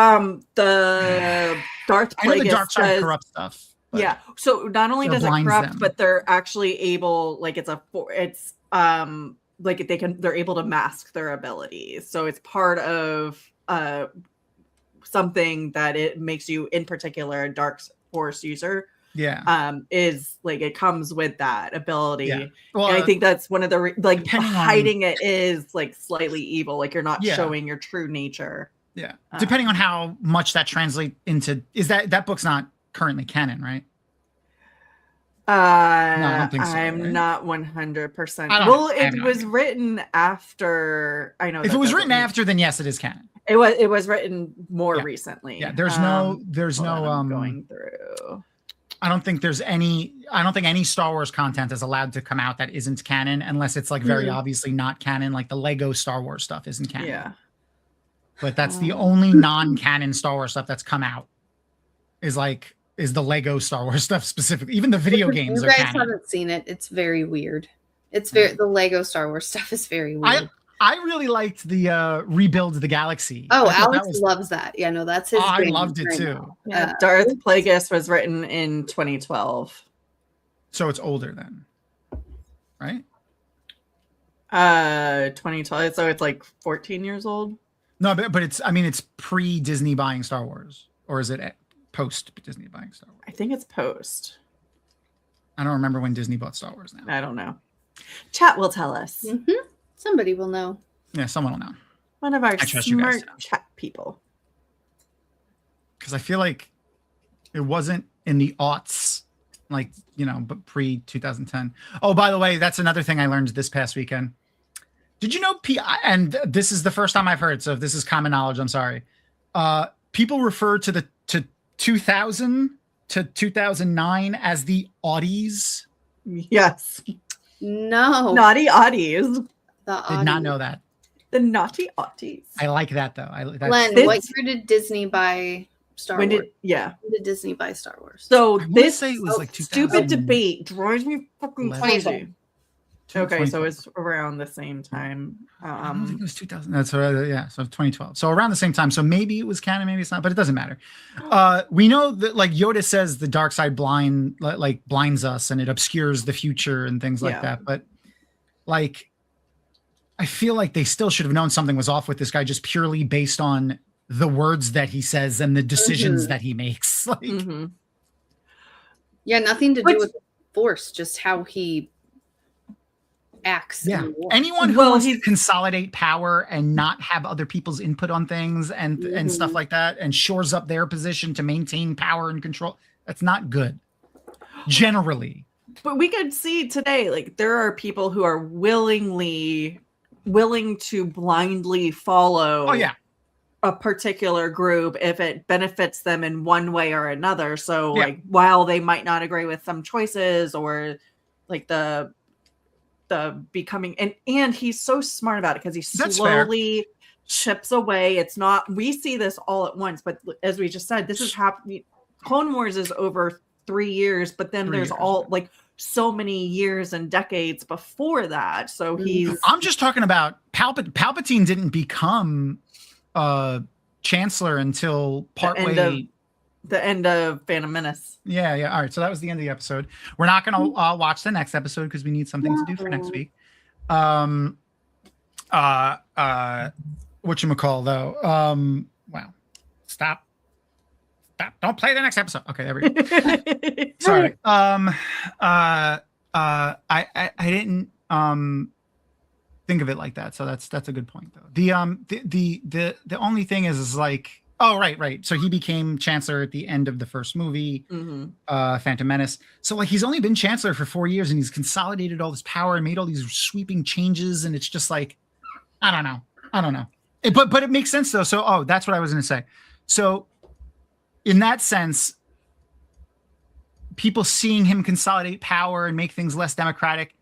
the Darth Plagueis, I know the dark side corrupts stuff. Yeah. So not only does it corrupt, but they're actually able, like they're able to mask their abilities. So it's part of something that it makes you, in particular, a dark force user. is like it comes with that ability. Yeah. Well, and I think that's one of the like hiding it is like slightly evil, like you're not showing your true nature. Yeah, depending on how much that translates into. Is that book's not currently canon, right? No, I don't think so. I'm not 100%. Well, it was written after. I know. If it was written after, then yes, it is canon. It was written more recently. Yeah, there's no going through. I don't think any Star Wars content is allowed to come out that isn't canon unless it's like very obviously not canon, like the Lego Star Wars stuff isn't canon. Yeah. But that's the only non-canon Star Wars stuff that's come out is the Lego Star Wars stuff specifically. Even the video games are canon. You guys haven't seen it. It's very weird. The Lego Star Wars stuff is very weird. I really liked the Rebuild the Galaxy. Oh, Alex loves that. Yeah, no, that's his. I loved it too. Yeah, Darth Plagueis was written in 2012. So it's older then, right? 2012. So it's like 14 years old. No, but it's pre-Disney buying Star Wars, or is it post-Disney buying Star Wars? I think it's post. I don't remember when Disney bought Star Wars now. I don't know. Chat will tell us. Mm-hmm. Somebody will know. Yeah, someone will know. One of our smart chat people. Because I feel like it wasn't in the aughts, like, but pre-2010. Oh, by the way, that's another thing I learned this past weekend. Did you know, and this is the first time I've heard, so if this is common knowledge, I'm sorry. People refer to 2000 to 2009 as the Audis. Yes. No. Naughty Audis. Did not know that. The naughty Audis. I like that though. Len, what year did Disney buy Star Wars? When did Disney buy Star Wars? So this say it was like stupid debate drives me fucking crazy. Okay, so it's around the same time. I don't think it was 2000. That's so 2012. So around the same time. So maybe it was canon, maybe it's not, but it doesn't matter. We know that like Yoda says the dark side blinds us and it obscures the future and things like that. But like, I feel like they still should have known something was off with this guy just purely based on the words that he says and the decisions that he makes. Like, yeah, nothing to do with the Force, just how he acts. Yeah, anyone who wants to consolidate power and not have other people's input on things and stuff like that and shores up their position to maintain power and control, that's not good generally. But we could see today, like, there are people who are willing to blindly follow a particular group if it benefits them in one way or another. So like, while they might not agree with some choices or like the becoming, and he's so smart about it because he slowly chips away. It's not, we see this all at once, but as we just said, this is happening. Clone Wars is over 3 years, but then there's like so many years and decades before that. So I'm just talking about Palpatine didn't become Chancellor until the end of Phantom Menace. Yeah. All right. So that was the end of the episode. We're not going to watch the next episode because we need something to do for next week. Whatchamacall though? Wow. Stop. Don't play the next episode. Okay, there we go. Sorry. I didn't think of it like that. So that's a good point though. The only thing is like, oh, right. So he became Chancellor at the end of the first movie, Phantom Menace. So like he's only been Chancellor for 4 years and he's consolidated all this power and made all these sweeping changes. And it's just like, I don't know. But it makes sense though. So, that's what I was going to say. So in that sense, people seeing him consolidate power and make things less democratic,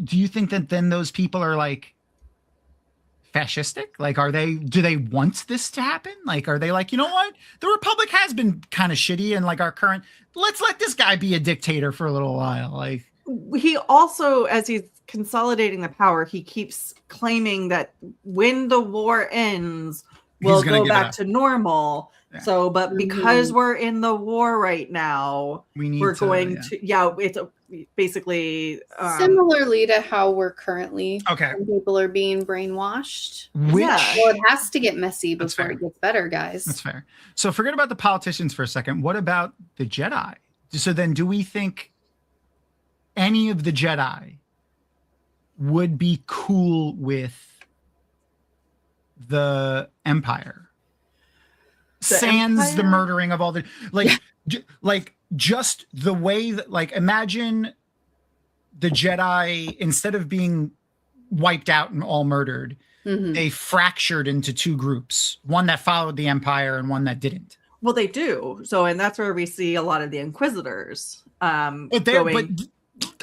do you think that then those people are like fascistic? Like, do they want this to happen? Like, are they like, you know what? The Republic has been kind of shitty and like let's let this guy be a dictator for a little while. Like, he also, as he's consolidating the power, he keeps claiming that when the war ends, we'll go back to normal. Yeah. So, but because we're in the war right now, we're going to it's basically similarly to how we're currently. Okay, people are being brainwashed. Well, it has to get messy before it gets better, guys. That's fair. So forget about the politicians for a second. What about the Jedi? So then do we think any of the Jedi would be cool with the Empire? Sans the murdering of all the like just the way that, like, imagine the Jedi, instead of being wiped out and all murdered, they fractured into two groups, one that followed the Empire and one that didn't. Well, they do. So, and that's where we see a lot of the Inquisitors. But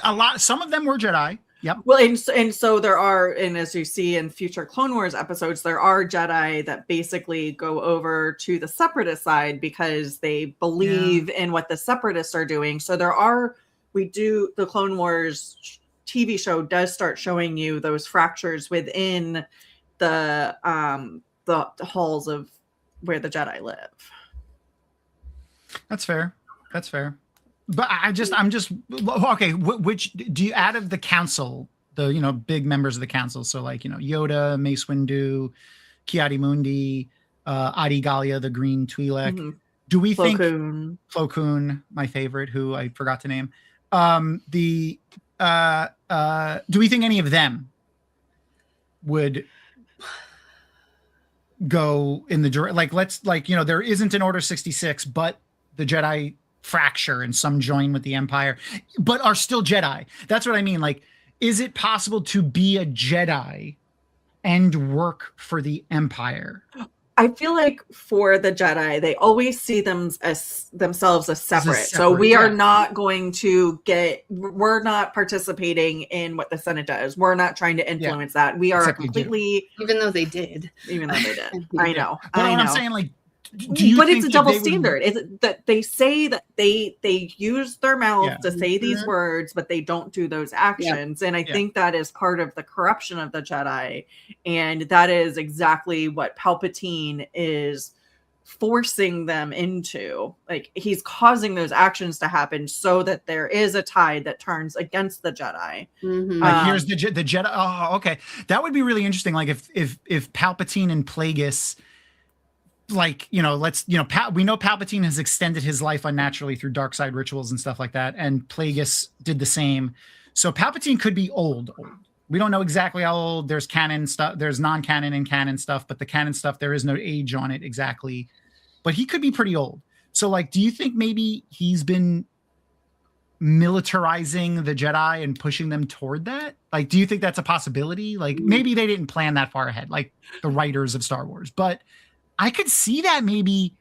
a lot, some of them were Jedi. Yep. Well, and so there are, and as you see in future Clone Wars episodes, there are Jedi that basically go over to the Separatist side because they believe in what the Separatists are doing. So the Clone Wars TV show does start showing you those fractures within the halls of where the Jedi live. That's fair. But I'm just okay. Which do you, out of the council, the big members of the council? So like Yoda, Mace Windu, Ki-Adi-Mundi, Adi Gallia, the Green Twi'lek. Do we think Plo Koon, my favorite, who I forgot to name? Do we think any of them would go in the there isn't an Order 66, but the Jedi fracture and some join with the Empire, but are still Jedi. That's what I mean. Like, is it possible to be a Jedi and work for the Empire? I feel like for the Jedi, they always see them as themselves as separate. So we are not going to we're not participating in what the Senate does. We're not trying to influence that. We are completely, even though they did. I know. But I'm saying, like, but it's a double standard. Is it that they say that they use their mouth to say these words, but they don't do those actions? And I think that is part of the corruption of the Jedi, and that is exactly what Palpatine is forcing them into. Like, he's causing those actions to happen so that there is a tide that turns against the Jedi. Here's the Jedi. Oh, okay, that would be really interesting. Like if Palpatine and Plagueis, like, we know Palpatine has extended his life unnaturally through dark side rituals and stuff like that, and Plagueis did the same. So Palpatine could be old. We don't know exactly how old. There's canon stuff, there's non-canon and canon stuff, but the canon stuff, there is no age on it exactly, but he could be pretty old. So, like, do you think maybe he's been militarizing the Jedi and pushing them toward that? Like, do you think that's a possibility? Like, maybe they didn't plan that far ahead, like the writers of Star Wars, but I could see that maybe,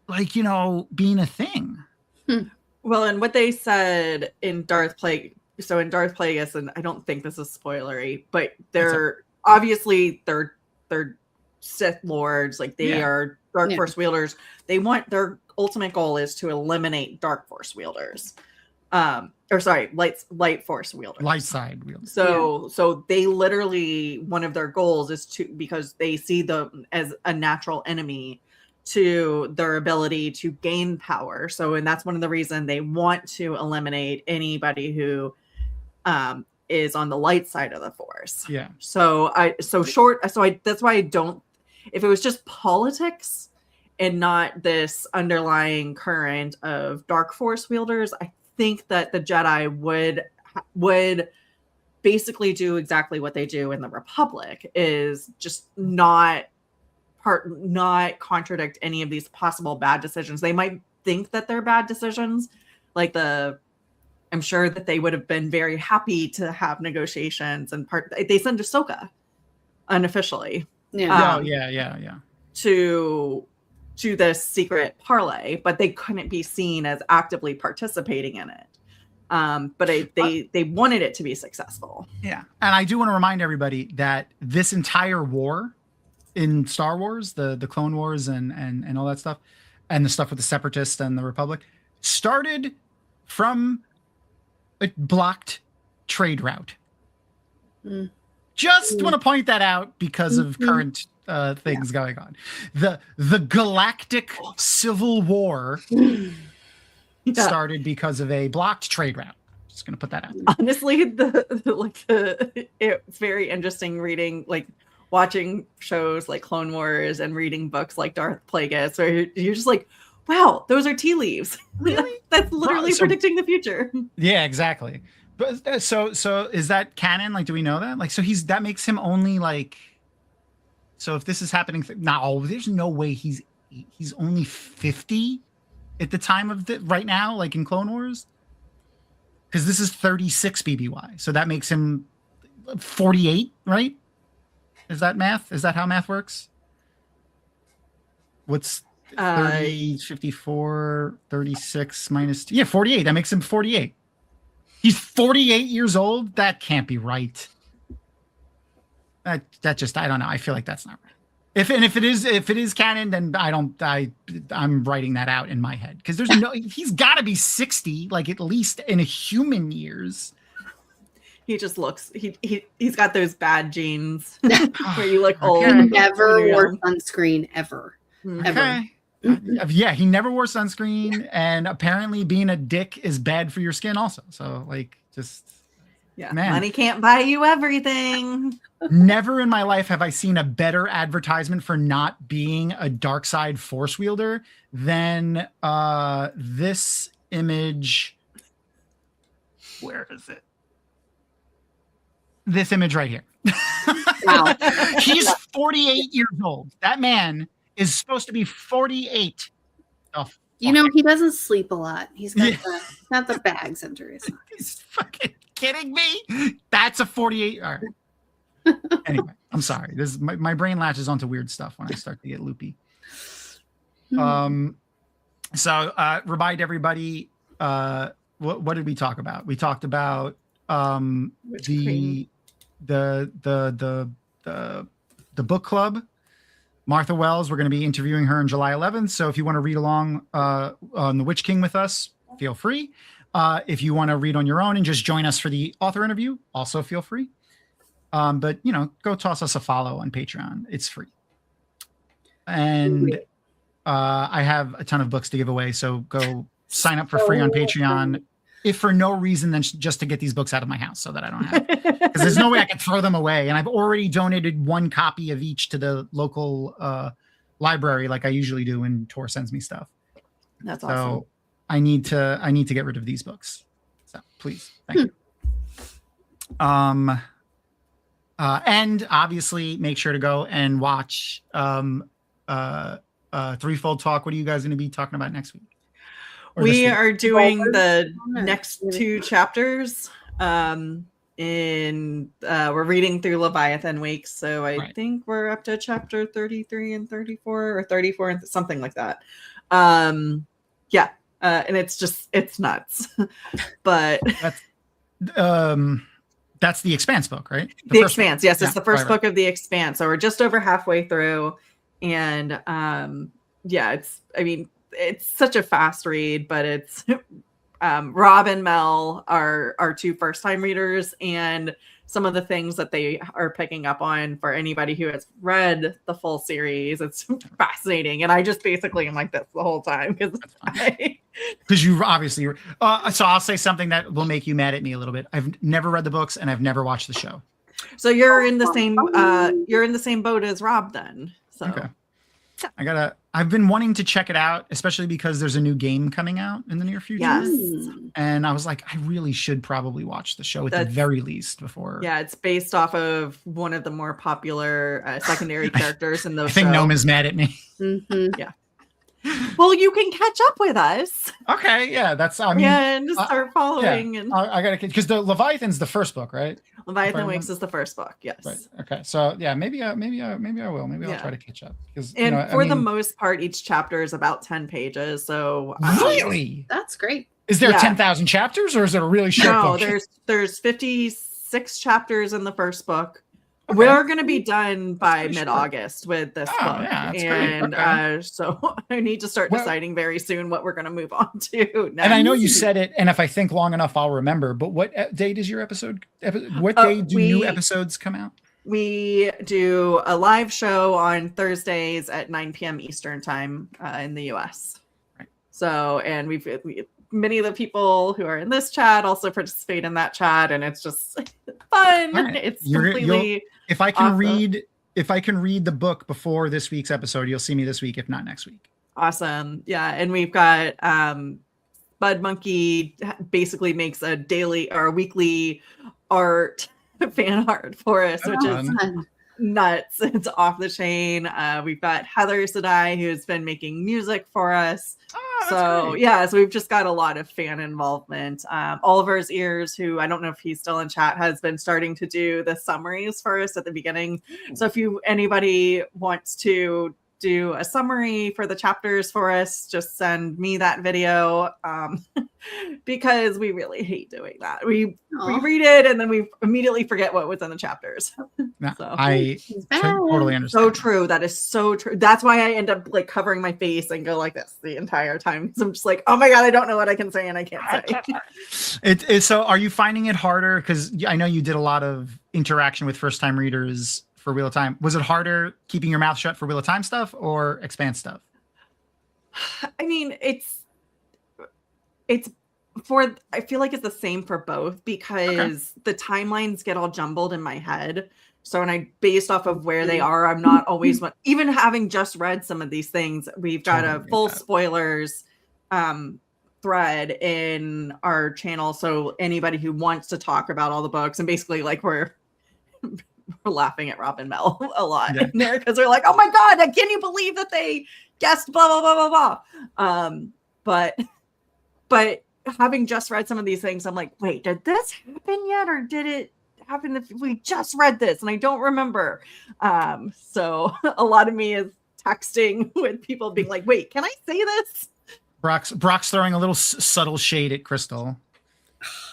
like, being a thing. Well, and what they said in Darth Plagueis, and I don't think this is spoilery, but they're Sith Lords, like they are Dark Force wielders. Their ultimate goal is to eliminate Dark Force wielders. Light Force wielders. Light side wielders. So they literally, one of their goals is because they see them as a natural enemy to their ability to gain power. So, and that's one of the reasons they want to eliminate anybody who is on the light side of the Force. Yeah. That's why I don't, if it was just politics and not this underlying current of Dark Force wielders, I think that the Jedi would basically do exactly what they do in the Republic, is just not contradict any of these possible bad decisions. They might think that they're bad decisions, like I'm sure that they would have been very happy to have negotiations and they send Ahsoka unofficially. To this secret parlay, but they couldn't be seen as actively participating in it. But they wanted it to be successful. Yeah. And I do want to remind everybody that this entire war in Star Wars, the Clone Wars and all that stuff, and the stuff with the Separatists and the Republic, started from a blocked trade route. Just want to point that out because of current things going on. The galactic civil war started because of a blocked trade route. Just gonna put that out. Honestly, it's very interesting reading, like watching shows like Clone Wars and reading books like Darth Plagueis, where you're just like, wow, those are tea leaves. Really? That's literally predicting the future. Yeah, exactly. But so is that canon? Like, do we know that? Like, so that makes him only like. So if this is happening, there's no way he's only 50 at the time of right now, like in Clone Wars, because this is 36 BBY. So that makes him 48, right? Is that math? Is that how math works? What's 30, 54, 36 minus 2? Yeah, 48. That makes him 48. He's 48 years old. That can't be right. That just, I don't know. I feel like that's not right. If it is canon, then I'm writing that out in my head, because he's got to be 60, like at least in a human years. He just looks, he's got those bad genes where you look old. He never wore sunscreen ever. Okay. Yeah, he never wore sunscreen, and apparently being a dick is bad for your skin also. So like, just money can't buy you everything. Never in my life have I seen a better advertisement for not being a dark side force wielder than this image. Where is it? This image right here. Wow. He's 48 years old. That man is supposed to be 48. Oh, you know, he doesn't sleep a lot. He's got the bags under his eyes. He's fucking kidding me. That's a 48. All right. Anyway, I'm sorry. This my brain latches onto weird stuff when I start to get loopy. So remind everybody, what did we talk about? We talked about the book club. Martha Wells, we're going to be interviewing her on July 11th. So if you want to read along on The Witch King with us, feel free. If you want to read on your own and just join us for the author interview, also feel free. But, go toss us a follow on Patreon. It's free. And I have a ton of books to give away. So go sign up for free on Patreon, if for no reason than just to get these books out of my house so that I don't have, because there's no way I can throw them away. And I've already donated one copy of each to the local library, like I usually do when Tor sends me stuff. That's awesome. So I need to get rid of these books. So please, thank you. And obviously make sure to go and watch Threefold Talk. What are you guys going to be talking about next week? We are doing the next 2 chapters. We're reading through Leviathan week, so I think we're up to chapter 33 and 34, or 34 and something like that. And it's nuts. But that's the Expanse book, right? The Expanse, yes, it's the first book of the Expanse. So we're just over halfway through, and it's such a fast read, but it's Rob and Mel are our 2 first-time readers, and some of the things that they are picking up on for anybody who has read the full series. It's fascinating, and I just basically am like this the whole time because you obviously. So I'll say something that will make you mad at me a little bit. I've never read the books, and I've never watched the show. So you're in the same boat as Rob, then. So. Okay. I've been wanting to check it out, especially because there's a new game coming out in the near future. Yes. And I was like, I really should probably watch the show at the very least before. Yeah, it's based off of one of the more popular secondary characters in the show. I think Gnome is mad at me. Mm-hmm. Yeah. Well, you can catch up with us. Okay, yeah, and just start following. And I gotta, because the Leviathan's the first book, right? Leviathan Weeks is the first book. Yes. Right. Okay. So yeah, maybe I will. Maybe I'll try to catch up. The most part, each chapter is about 10 pages. So really, that's great. Is there 10,000 chapters, or is it a really short book? No, there's 56 chapters in the first book. Okay. We're going to be done by mid-August with this book. Yeah, that's great. Okay. So I need to start deciding very soon what we're going to move on to next. And I know you said it, and if I think long enough, I'll remember. But what date is your episode? What day do new episodes come out? We do a live show on Thursdays at 9 p.m. Eastern time in the U.S. Right. So, and many of the people who are in this chat also participate in that chat, and it's just fun. Right. It's completely. If I can read the book before this week's episode, you'll see me this week, if not next week. Awesome. Yeah. And we've got Bud Monkey basically makes a daily or a weekly art fan art for us, which is nuts. It's off the chain. We've got Heather Sadai, who's been making music for us. So great. Yeah, so we've just got a lot of fan involvement. Oliver's Ears, who I don't know if he's still in chat, has been starting to do the summaries for us at the beginning. So if anybody wants to do a summary for the chapters for us, just send me that video, because we really hate doing that. We read it and then we immediately forget what was in the chapters. So I totally understand. So true. That is so true. That's why I end up like covering my face and go like this the entire time. So I'm just like, oh my God, I don't know what I can say and I can't say. So are you finding it harder? Because I know you did a lot of interaction with first-time readers for Wheel of Time. Was it harder keeping your mouth shut for Wheel of Time stuff or Expanse stuff? I mean, I feel like it's the same for both, because the timelines get all jumbled in my head. So when I based off of where they are, I'm not always even having just read some of these things. We've got a full spoilers thread in our channel. So anybody who wants to talk about all the books, and basically like we're laughing at Rob and Mel a lot in there, because they're like, oh my God, can you believe that they guessed blah, blah, blah, blah, blah. But having just read some of these things, I'm like, wait, did this happen yet? Or did it happen if we just read this and I don't remember? So a lot of me is texting with people being like, wait, can I say this? Brock's throwing a little subtle shade at Crystal.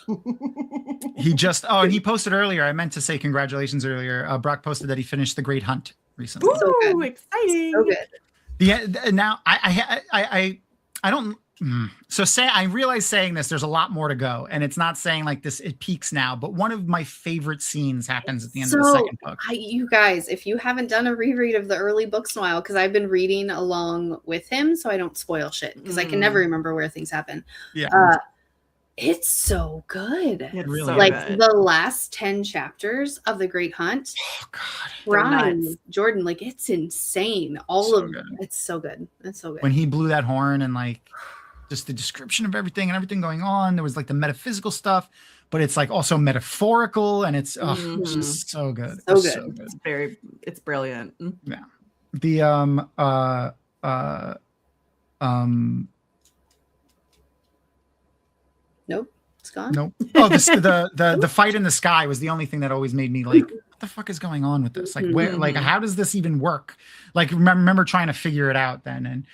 And he posted earlier. I meant to say congratulations earlier. Brock posted that he finished The Great Hunt recently. Ooh, so exciting! So good. Now I don't. So I realize saying this, there's a lot more to go, and it's not saying like this. It peaks now, but one of my favorite scenes happens at the end of the second book. You guys, if you haven't done a reread of the early books in a while, because I've been reading along with him, so I don't spoil shit, because I can never remember where things happen. Yeah. It's so good. It's really like good. The last 10 chapters of The Great Hunt. Oh God. Ryan, Jordan, like it's insane. It's so good. It's so good. When he blew that horn and like just the description of everything and everything going on, there was like the metaphysical stuff, but it's like also metaphorical, and it's it's just so good. So good. So good. It's brilliant. Yeah. The Nope, it's gone. Nope. Oh, the fight in the sky was the only thing that always made me like, what the fuck is going on with this? Like, where? Like, how does this even work? Like, remember trying to figure it out then. And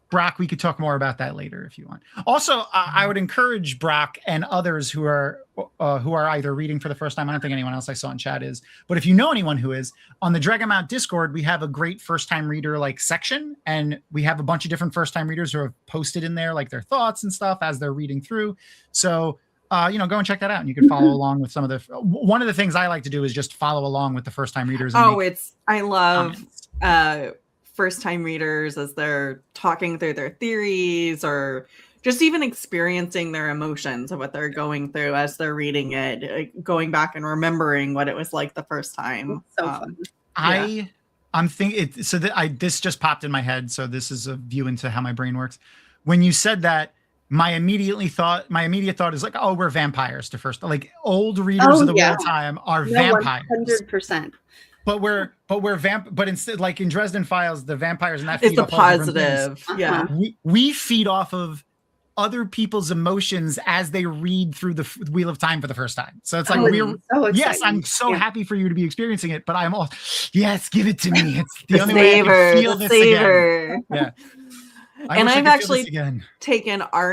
Brock, we could talk more about that later if you want. Also, I would encourage Brock and others who are either reading for the first time. I don't think anyone else I saw in chat is, but if you know anyone who is, on the Drag 'em Out Discord, we have a great first time reader like section, and we have a bunch of different first time readers who have posted in there like their thoughts and stuff as they're reading through. So go and check that out, and you can follow along with some of the. One of the things I like to do is just follow along with the first time readers. And I love first time readers as they're talking through their theories, or just even experiencing their emotions of what they're going through as they're reading it, going back and remembering what it was like the first time. So fun. I'm thinking this just popped in my head. So this is a view into how my brain works. When you said that, my immediate thought is like, oh, we're vampires to first, like old readers of the Wheel of Time are vampires. 100%. But instead, like in Dresden Files, the vampires and that it's the positive. Yeah. We feed off of other people's emotions as they read through the Wheel of Time for the first time. So it's like I'm so happy for you to be experiencing it, but I'm all yes, give it to me. It's the only way I can feel this again. Yeah. And I've actually taken our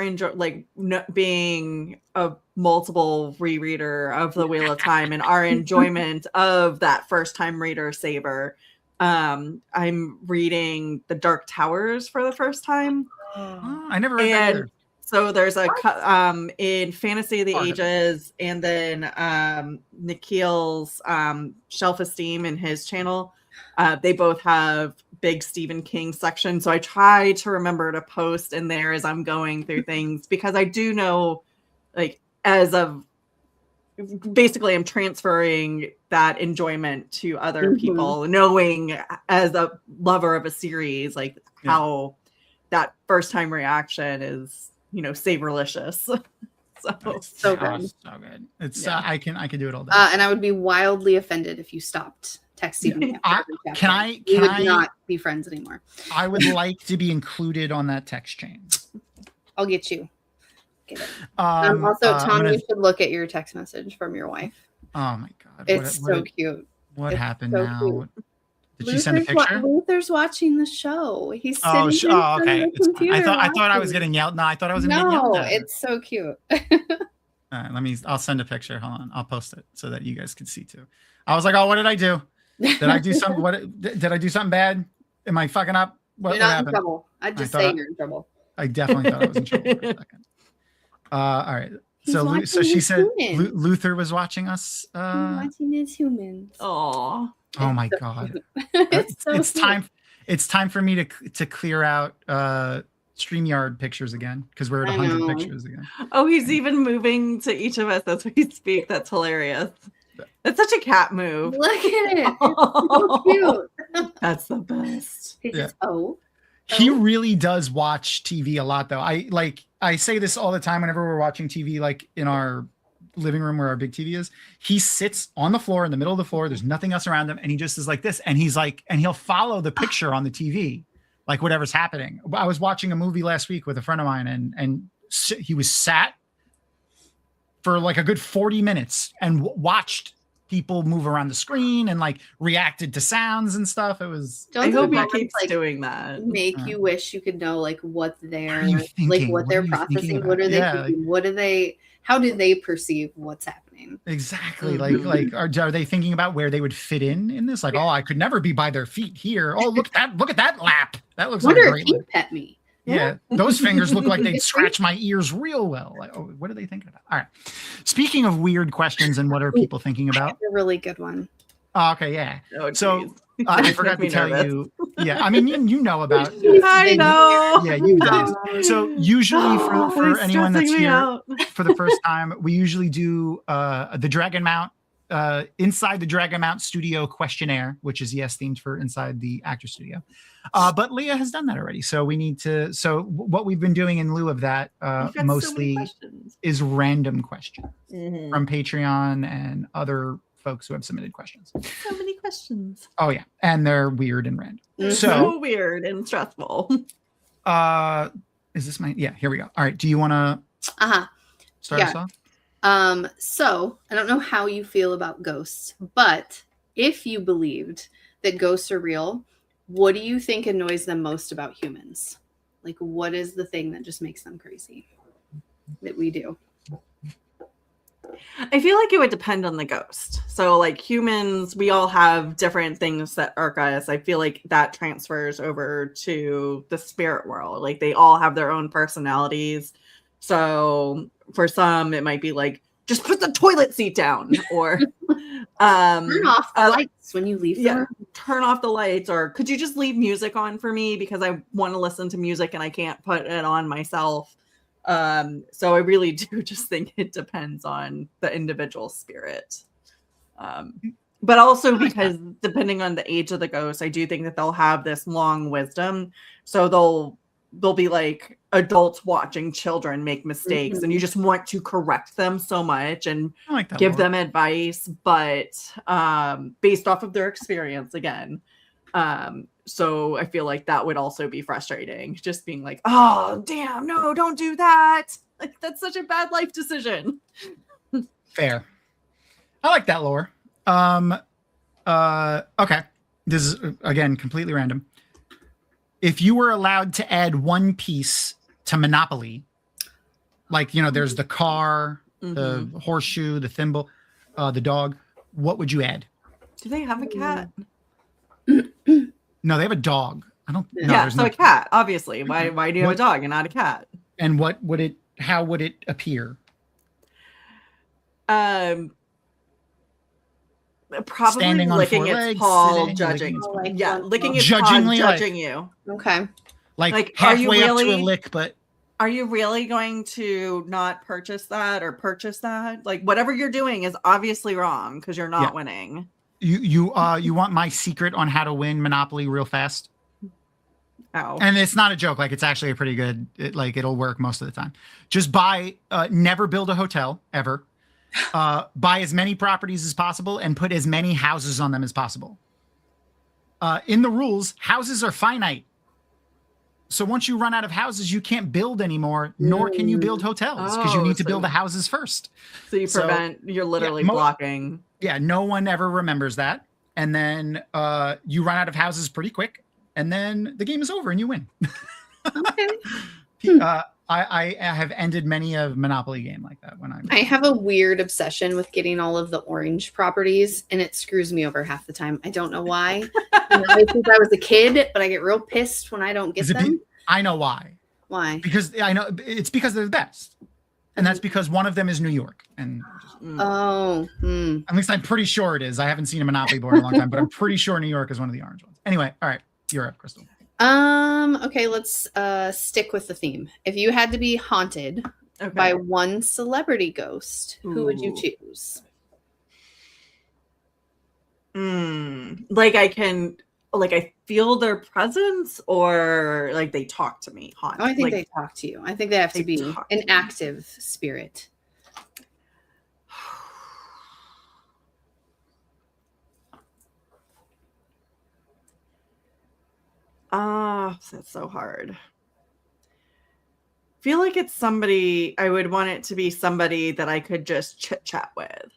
being a multiple rereader of the Wheel of Time and our enjoyment of that first time reader savor. I'm reading The Dark Towers for the first time. I never read that either. So there's in Fantasy of the Ages, and then Nikhil's Shelf Esteem in his channel. They both have big Stephen King section. So I try to remember to post in there as I'm going through things, because I do know, like, basically I'm transferring that enjoyment to other people, knowing as a lover of a series, like how that first time reaction is, savorlicious. So good. So good. It's I can do it all day. And I would be wildly offended if you stopped texting me. We would not be friends anymore. I would like to be included on that text chain. I'll get you. Get it. Also, Tom, you should look at your text message from your wife. Oh my God. It's so cute. What happened so now? Cute. Did she send a picture? Luther's watching the show. He's sitting in front of the computer. I thought I was getting yelled. No, I thought I was getting yelled at. It's so cute. All right, I'll send a picture. Hold on. I'll post it so that you guys can see too. I was like, oh, what did I do? Did I do something? Did I do something bad? Am I fucking up? You're not in trouble. I'd just say you're in trouble. I definitely thought I was in trouble for a second. All right. So she said Luther was watching us. Watching his humans. Oh my God. It's time for me to clear out StreamYard pictures again because we're at 100 pictures again. Oh, he's even moving to each of us as we speak. That's hilarious. That's such a cat move. Look at it. It's so cute. That's the best. He really does watch TV a lot, though. I say this all the time whenever we're watching TV, like in our living room where our big TV is. He sits on the floor in the middle of the floor. There's nothing else around him, and he just is like this. And he'll follow the picture on the TV, like whatever's happening. I was watching a movie last week with a friend of mine, and he was sat for like a good 40 minutes and watched people move around the screen and like reacted to sounds and stuff. It was. I hope he keeps doing that. Make you wish you could know like what they're like, what they're processing. What are they thinking? What are they? How do they perceive what's happening? Exactly. Like are they thinking about where they would fit in this? Like, oh, I could never be by their feet here. Oh, look at that lap. That looks like a great lap. Pet me. Yeah, those fingers look like they'd scratch my ears real well. Like, oh, what are they thinking about? All right. Speaking of weird questions and what are people thinking about? That's a really good one. Oh, okay, yeah. Oh, so I forgot to tell you. Yeah, I mean, you know about. I know. Yeah, you know. So usually for anyone that's here for the first time, we usually do the Dragon Mount. Inside the Dragon Mount studio questionnaire, which is themed for inside the actor studio. But Leigh-a has done that already. So we need to, what we've been doing in lieu of that mostly is random questions from Patreon and other folks who have submitted questions. So many questions. Oh yeah. And they're weird and random. So weird and stressful. Is this here we go. All right. Do you want to start us off? So I don't know how you feel about ghosts, but if you believed that ghosts are real, what do you think annoys them most about humans? Like, what is the thing that just makes them crazy that we do? I feel like it would depend on the ghost. So like humans, we all have different things that irk us. I feel like that transfers over to the spirit world. Like they all have their own personalities. So for some, it might be like, just put the toilet seat down, or turn off the lights when you leave. Yeah, turn off the lights, or could you just leave music on for me because I want to listen to music and I can't put it on myself. So I really do just think it depends on the individual spirit. But also because depending on the age of the ghost, I do think that they'll have this long wisdom. So they'll be like adults watching children make mistakes and you just want to correct them so much and give them advice, but based off of their experience again. So I feel like that would also be frustrating, just being like, oh damn, no, don't do that. Like that's such a bad life decision. Fair. I like that lore. Okay. This is again completely random. If you were allowed to add one piece to Monopoly, like, there's the car, the horseshoe, the thimble, the dog, what would you add? Do they have a cat? No, they have a dog. I don't know. Yeah, so a cat, obviously. Why do you have a dog and not a cat? And how would it appear? Probably standing on licking its legs, paw, judging. Licking its paw, judging you. Okay. Like halfway up to a lick, but are you really going to not purchase that or purchase that? Like whatever you're doing is obviously wrong because you're not winning. You want my secret on how to win Monopoly real fast? Oh. And it's not a joke. Like, it's actually a pretty good, it'll work most of the time. Just never build a hotel ever. Buy as many properties as possible and put as many houses on them as possible. In the rules, houses are finite. So once you run out of houses, you can't build anymore, nor can you build hotels because you need to build the houses first. So you're literally blocking. Yeah, no one ever remembers that. And then you run out of houses pretty quick. And then the game is over and you win. Okay. I have ended many a Monopoly game like that. I have a weird obsession with getting all of the orange properties, and it screws me over half the time. I don't know why. I think I was a kid, but I get real pissed when I don't get them. I know why. Why? Because I know it's because they're the best. And that's because one of them is New York. And at least I'm pretty sure it is. I haven't seen a Monopoly board in a long time, but I'm pretty sure New York is one of the orange ones. Anyway, all right. You're up, Crystal. Okay, let's stick with the theme. If you had to be haunted by one celebrity ghost, who would you choose? I feel their presence, or like they talk to me. Oh, I think they talk to you. I think they have to be an active spirit. That's so hard. I feel like it's somebody, I would want it to be somebody that I could just chit chat with.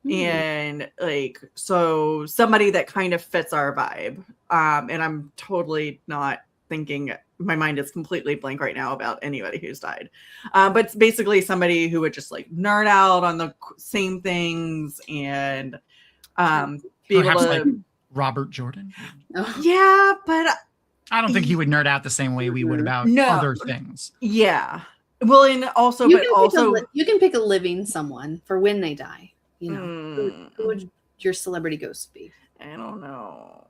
And so somebody that kind of fits our vibe. And I'm totally not thinking, my mind is completely blank right now about anybody who's died. But it's basically somebody who would just nerd out on the same things and be able to. Robert Jordan. Yeah, but I don't think he would nerd out the same way we would about other things. Yeah. Well, and also, you can pick a living someone for when they die. You know, who would your celebrity ghost be? I don't know.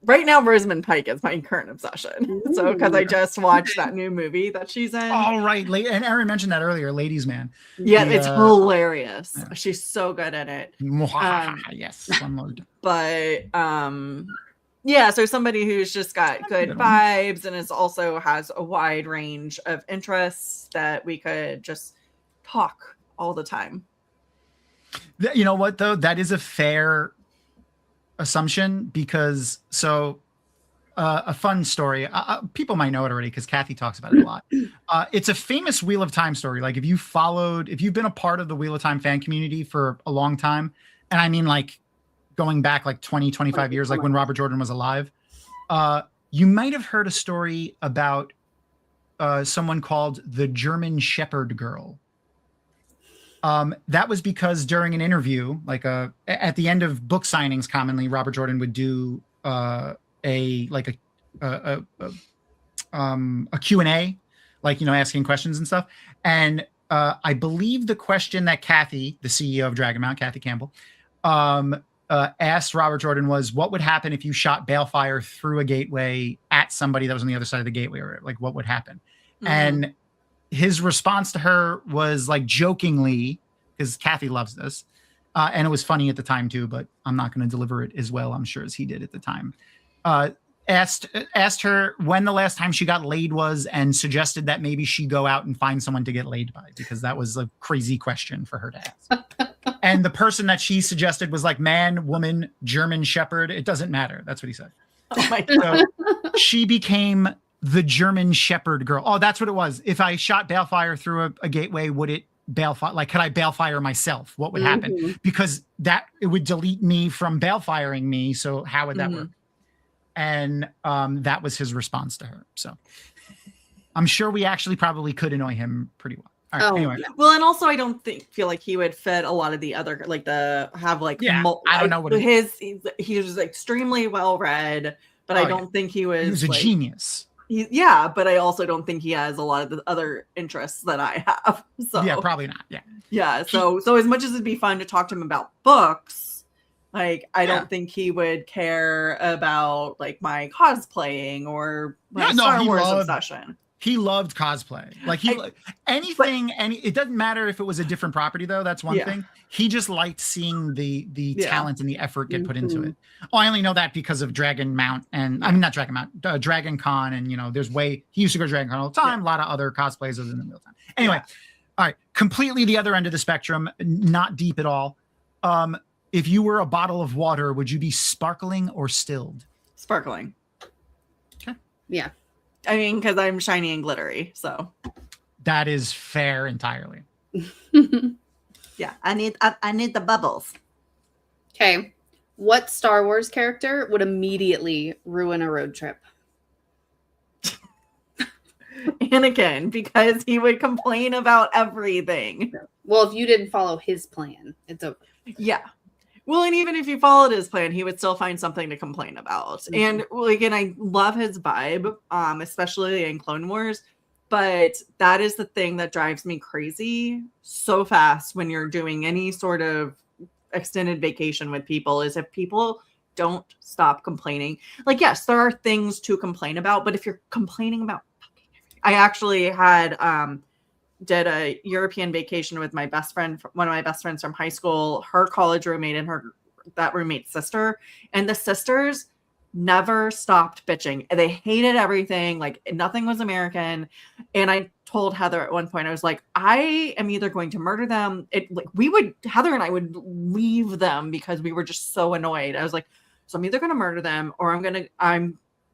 Right now, Rosamund Pike is my current obsession. So, because I just watched that new movie that she's in. All right. And Erin mentioned that earlier, Ladies Man. Yeah, it's hilarious. Yeah. She's so good at it. Yes. But, yeah, so somebody who's just got good vibes and has a wide range of interests that we could just talk all the time. You know what, though? That is a fair assumption because a fun story. People might know it already because Kathy talks about it a lot. It's a famous Wheel of Time story. Like if you've been a part of the Wheel of Time fan community for a long time, and I mean going back 20, 25 years, when Robert Jordan was alive, you might have heard a story about someone called the German Shepherd Girl. That was because during an interview, at the end of book signings, commonly Robert Jordan would do a Q&A, asking questions and stuff. And I believe the question that Kathy, the CEO of Dragonmount, Kathy Campbell, asked Robert Jordan was, what would happen if you shot balefire through a gateway at somebody that was on the other side of the gateway, or what would happen? Mm-hmm. And his response to her was jokingly, because Kathy loves this, and it was funny at the time too, but I'm not going to deliver it as well, I'm sure, as he did at the time. Asked her when the last time she got laid was, and suggested that maybe she go out and find someone to get laid by, because that was a crazy question for her to ask. And the person that she suggested was man, woman, German Shepherd. It doesn't matter. That's what he said. Oh my God. So she became the German Shepherd Girl. Oh, that's what it was. If I shot balefire through a gateway, would it balefire? Could I balefire myself? What would happen? Because it would delete me from balefiring me. So how would that work? And that was his response to her. So I'm sure we actually probably could annoy him pretty well. All right, anyway. Well, and also I don't feel like he would fit a lot of the other I don't know what he was extremely well read, but I don't think he was. He was a genius. But I also don't think he has a lot of the other interests that I have. So yeah, probably not. Yeah. Yeah. So as much as it'd be fun to talk to him about books, I don't think he would care about my cosplaying or my Star Wars obsession. He loved cosplay. Like it doesn't matter if it was a different property though. That's one thing. He just liked seeing the talent and the effort get put into it. Oh, I only know that because of Dragon Mount and I mean not Dragon Mount, Dragon Con, and he used to go to Dragon Con all the time. A lot of other cosplays in the middle time. Anyway, all right, completely the other end of the spectrum, not deep at all. If you were a bottle of water, would you be sparkling or stilled? Sparkling. Okay. Yeah. I mean, because I'm shiny and glittery, so that is fair entirely. Yeah, I need the bubbles. Okay. What Star Wars character would immediately ruin a road trip? Anakin, because he would complain about everything. Well, if you didn't follow his plan, it's over. Yeah. Well, and even if you followed his plan, he would still find something to complain about. And again, I love his vibe, especially in Clone Wars. But that is the thing that drives me crazy so fast when you're doing any sort of extended vacation with people, is if people don't stop complaining. Like, yes, there are things to complain about, but if you're complaining about fucking everything. I actually did a European vacation with my best friend, one of my best friends from high school, her college roommate and that roommate's sister. And the sisters never stopped bitching. They hated everything. Like nothing was American. And I told Heather at one point, I was like, I am either going to murder them. Heather and I would leave them because we were just so annoyed. I was like, so I'm either going to murder them or I'm going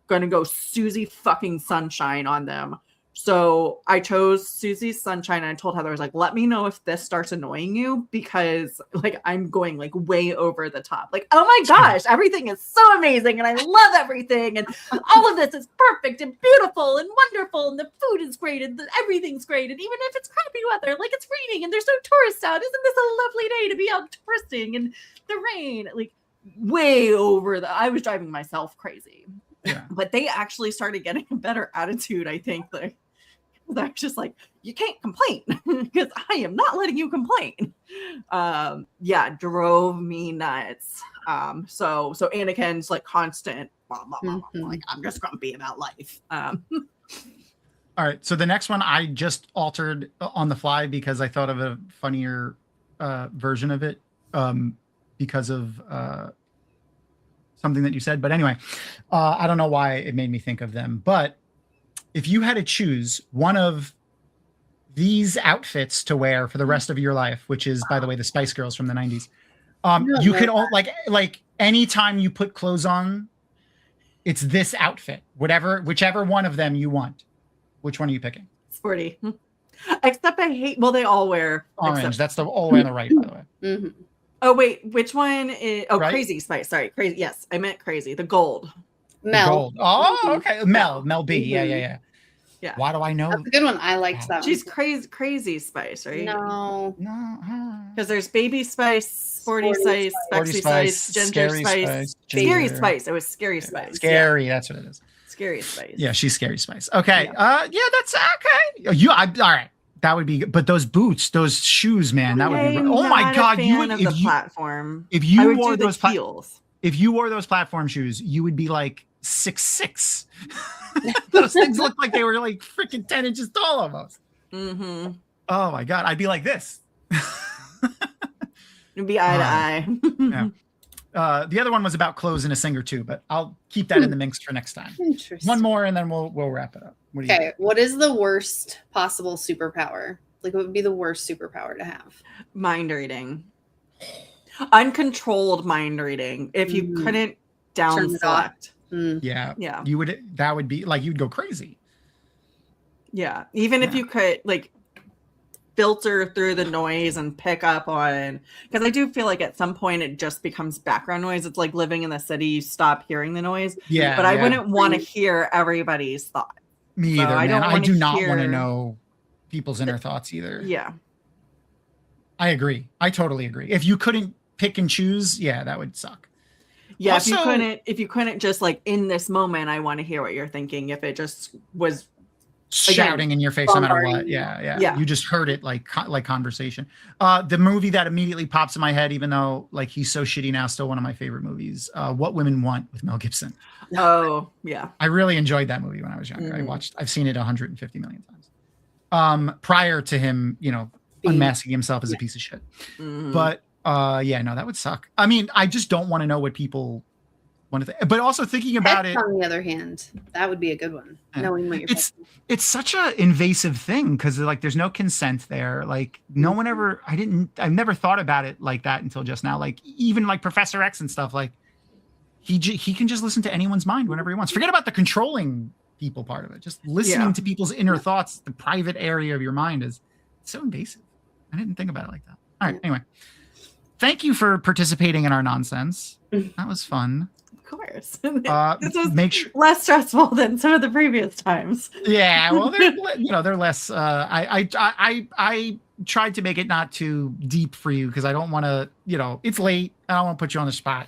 to go Susie fucking Sunshine on them. So I chose Susie's Sunshine and I told Heather, I was like, let me know if this starts annoying you, because like I'm going like way over the top. Like, oh my gosh, everything is so amazing and I love everything and all of this is perfect and beautiful and wonderful and the food is great and everything's great. And even if it's crappy weather, like it's raining and there's no tourists out, isn't this a lovely day to be out touristing in the rain? Like way over I was driving myself crazy. Yeah. But they actually started getting a better attitude, I think. Like, they're just like, you can't complain because I am not letting you complain. Drove me nuts. So Anakin's like constant, blah, blah, blah, blah, like I'm just grumpy about life. All right. So the next one I just altered on the fly because I thought of a funnier version of it because of something that you said. But anyway, I don't know why it made me think of them. But if you had to choose one of these outfits to wear for the rest of your life, which is, by the way, the Spice Girls from the 90s, you could like anytime you put clothes on, it's this outfit, whichever one of them you want. Which one are you picking? Sporty. Except I hate, well, they all wear orange. That's all the way on the right, by the way. Mm-hmm. Oh, wait, which one is, right? Crazy Spice. Sorry, crazy. Yes, I meant crazy. The gold. Mel. Gold. Oh, okay. Mel B. Yeah. Why do I know? That's a good one. I liked that. She's crazy Spice, right? No. Because there's Baby Spice, Sporty Spice, Sexy Spice, Ginger Spice, Scary Spice. It was Scary Spice. Scary. That's what it is. Scary Spice. Yeah, she's Scary Spice. Okay. Yeah, that's okay. All right. That would be. But those boots, those shoes, man, that would be. Oh my God, you would. Platform. If you wore those heels. If you wore those platform shoes, you would be like 6'6". Those things look like they were like freaking 10 inches tall almost. Mm-hmm. Oh my God, I'd be like this. It'd be eye to eye. Yeah. The other one was about clothes and a singer too, but I'll keep that in the mix for next time. Interesting. One more and then we'll wrap it up. Okay, what is the worst possible superpower? Like, what would be the worst superpower to have? Mind reading. Uncontrolled mind reading. If you couldn't down select. Yeah. You would. That would be like you'd go crazy. Yeah. Even if you could like filter through the noise and pick up on, because I do feel like at some point it just becomes background noise. It's like living in the city, you stop hearing the noise. Yeah. But I wouldn't want to hear everybody's thoughts. Me either, man. I do not want to know people's inner thoughts either. Yeah. I agree. I totally agree. If you couldn't pick and choose, yeah, that would suck. Yeah, also, if you couldn't just like in this moment, I want to hear what you're thinking. If it just was shouting in your face no matter what. Yeah. You just heard it like conversation. The movie that immediately pops in my head, even though like he's so shitty now, still one of my favorite movies. What Women Want with Mel Gibson. Oh yeah, I really enjoyed that movie when I was younger. I've seen it 150 million times. Prior to him, unmasking himself as a piece of shit. But that would suck. I mean, I just don't want to know what people want to think. But also thinking about it. On the other hand, that would be a good one. Knowing what you're it's such a invasive thing because like there's no consent there. Like no one ever. I've never thought about it like that until just now. Like even like Professor X and stuff. Like he can just listen to anyone's mind whenever he wants. Forget about the controlling people part of it. Just listening to people's inner thoughts, the private area of your mind is so invasive. I didn't think about it like that. All right. Anyway, thank you for participating in our nonsense. That was fun. Of course. This was less stressful than some of the previous times. Yeah. Well, they're less. I tried to make it not too deep for you because I don't want to. It's late. I don't want to put you on the spot.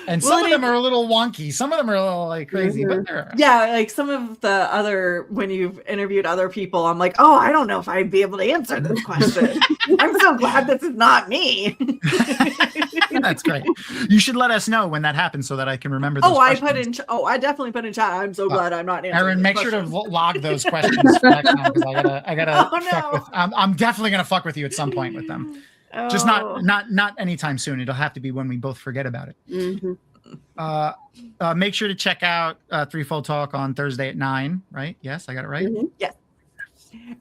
And some of them are a little wonky. Some of them are a little like crazy, but they're like some of the other when you've interviewed other people, I'm like, I don't know if I'd be able to answer this question. I'm so glad this is not me. That's great. You should let us know when that happens so that I can remember. Those I definitely put in chat. I'm so glad I'm not answering. Aaron, make sure to log those questions for next time because I gotta. Fuck with, I'm definitely gonna fuck with you at some point with them. Just not anytime soon. It'll have to be when we both forget about it. Make sure to check out Threefold Talk on Thursday at 9. Right? Yes, I got it right. Yes.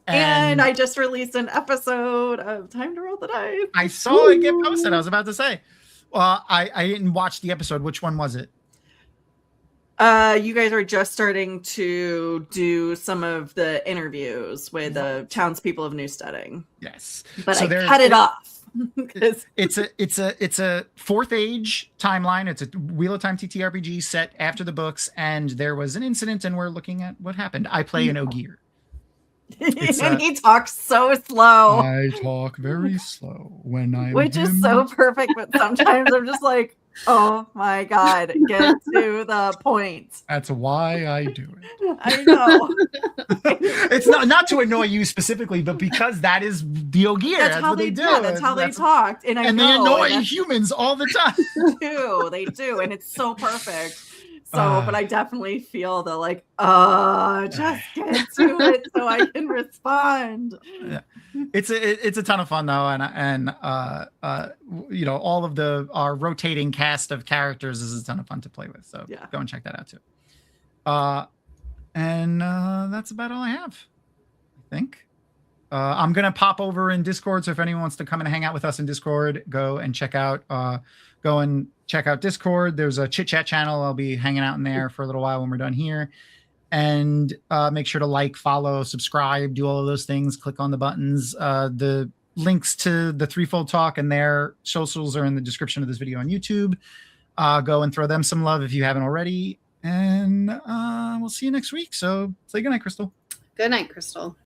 And I just released an episode of Time to Roll the Dice. I saw it get posted. I was about to say. I didn't watch the episode. Which one was it? You guys are just starting to do some of the interviews with the townspeople of Newsteading. Yes, but I cut it off. It's a fourth age timeline. It's a Wheel of Time TTRPG set after the books, and there was an incident, and we're looking at what happened. I play an Ogier. And he talks so slow. I talk very slow when I which is so perfect, but sometimes I'm just like, oh my god, get to the point. That's why I do it. I know. It's not to annoy you specifically, but because that is the Ogier. That's how they do. Yeah, that's how they talked. And they annoy humans all the time. They do. And it's so perfect. So, but I definitely feel the like, just get to it so I can respond. Yeah. It's a ton of fun though, and all of our rotating cast of characters is a ton of fun to play with. So go and check that out too. And that's about all I have, I think. I'm gonna pop over in Discord, so if anyone wants to come and hang out with us in Discord, go and check out Discord. There's a chit chat channel. I'll be hanging out in there for a little while when we're done here. And make sure to like, follow, subscribe, do all of those things. Click on the buttons. The links to the Threefold Talk and their socials are in the description of this video on YouTube. Go and throw them some love if you haven't already. And we'll see you next week. So say goodnight, Crystal. Good night, Crystal.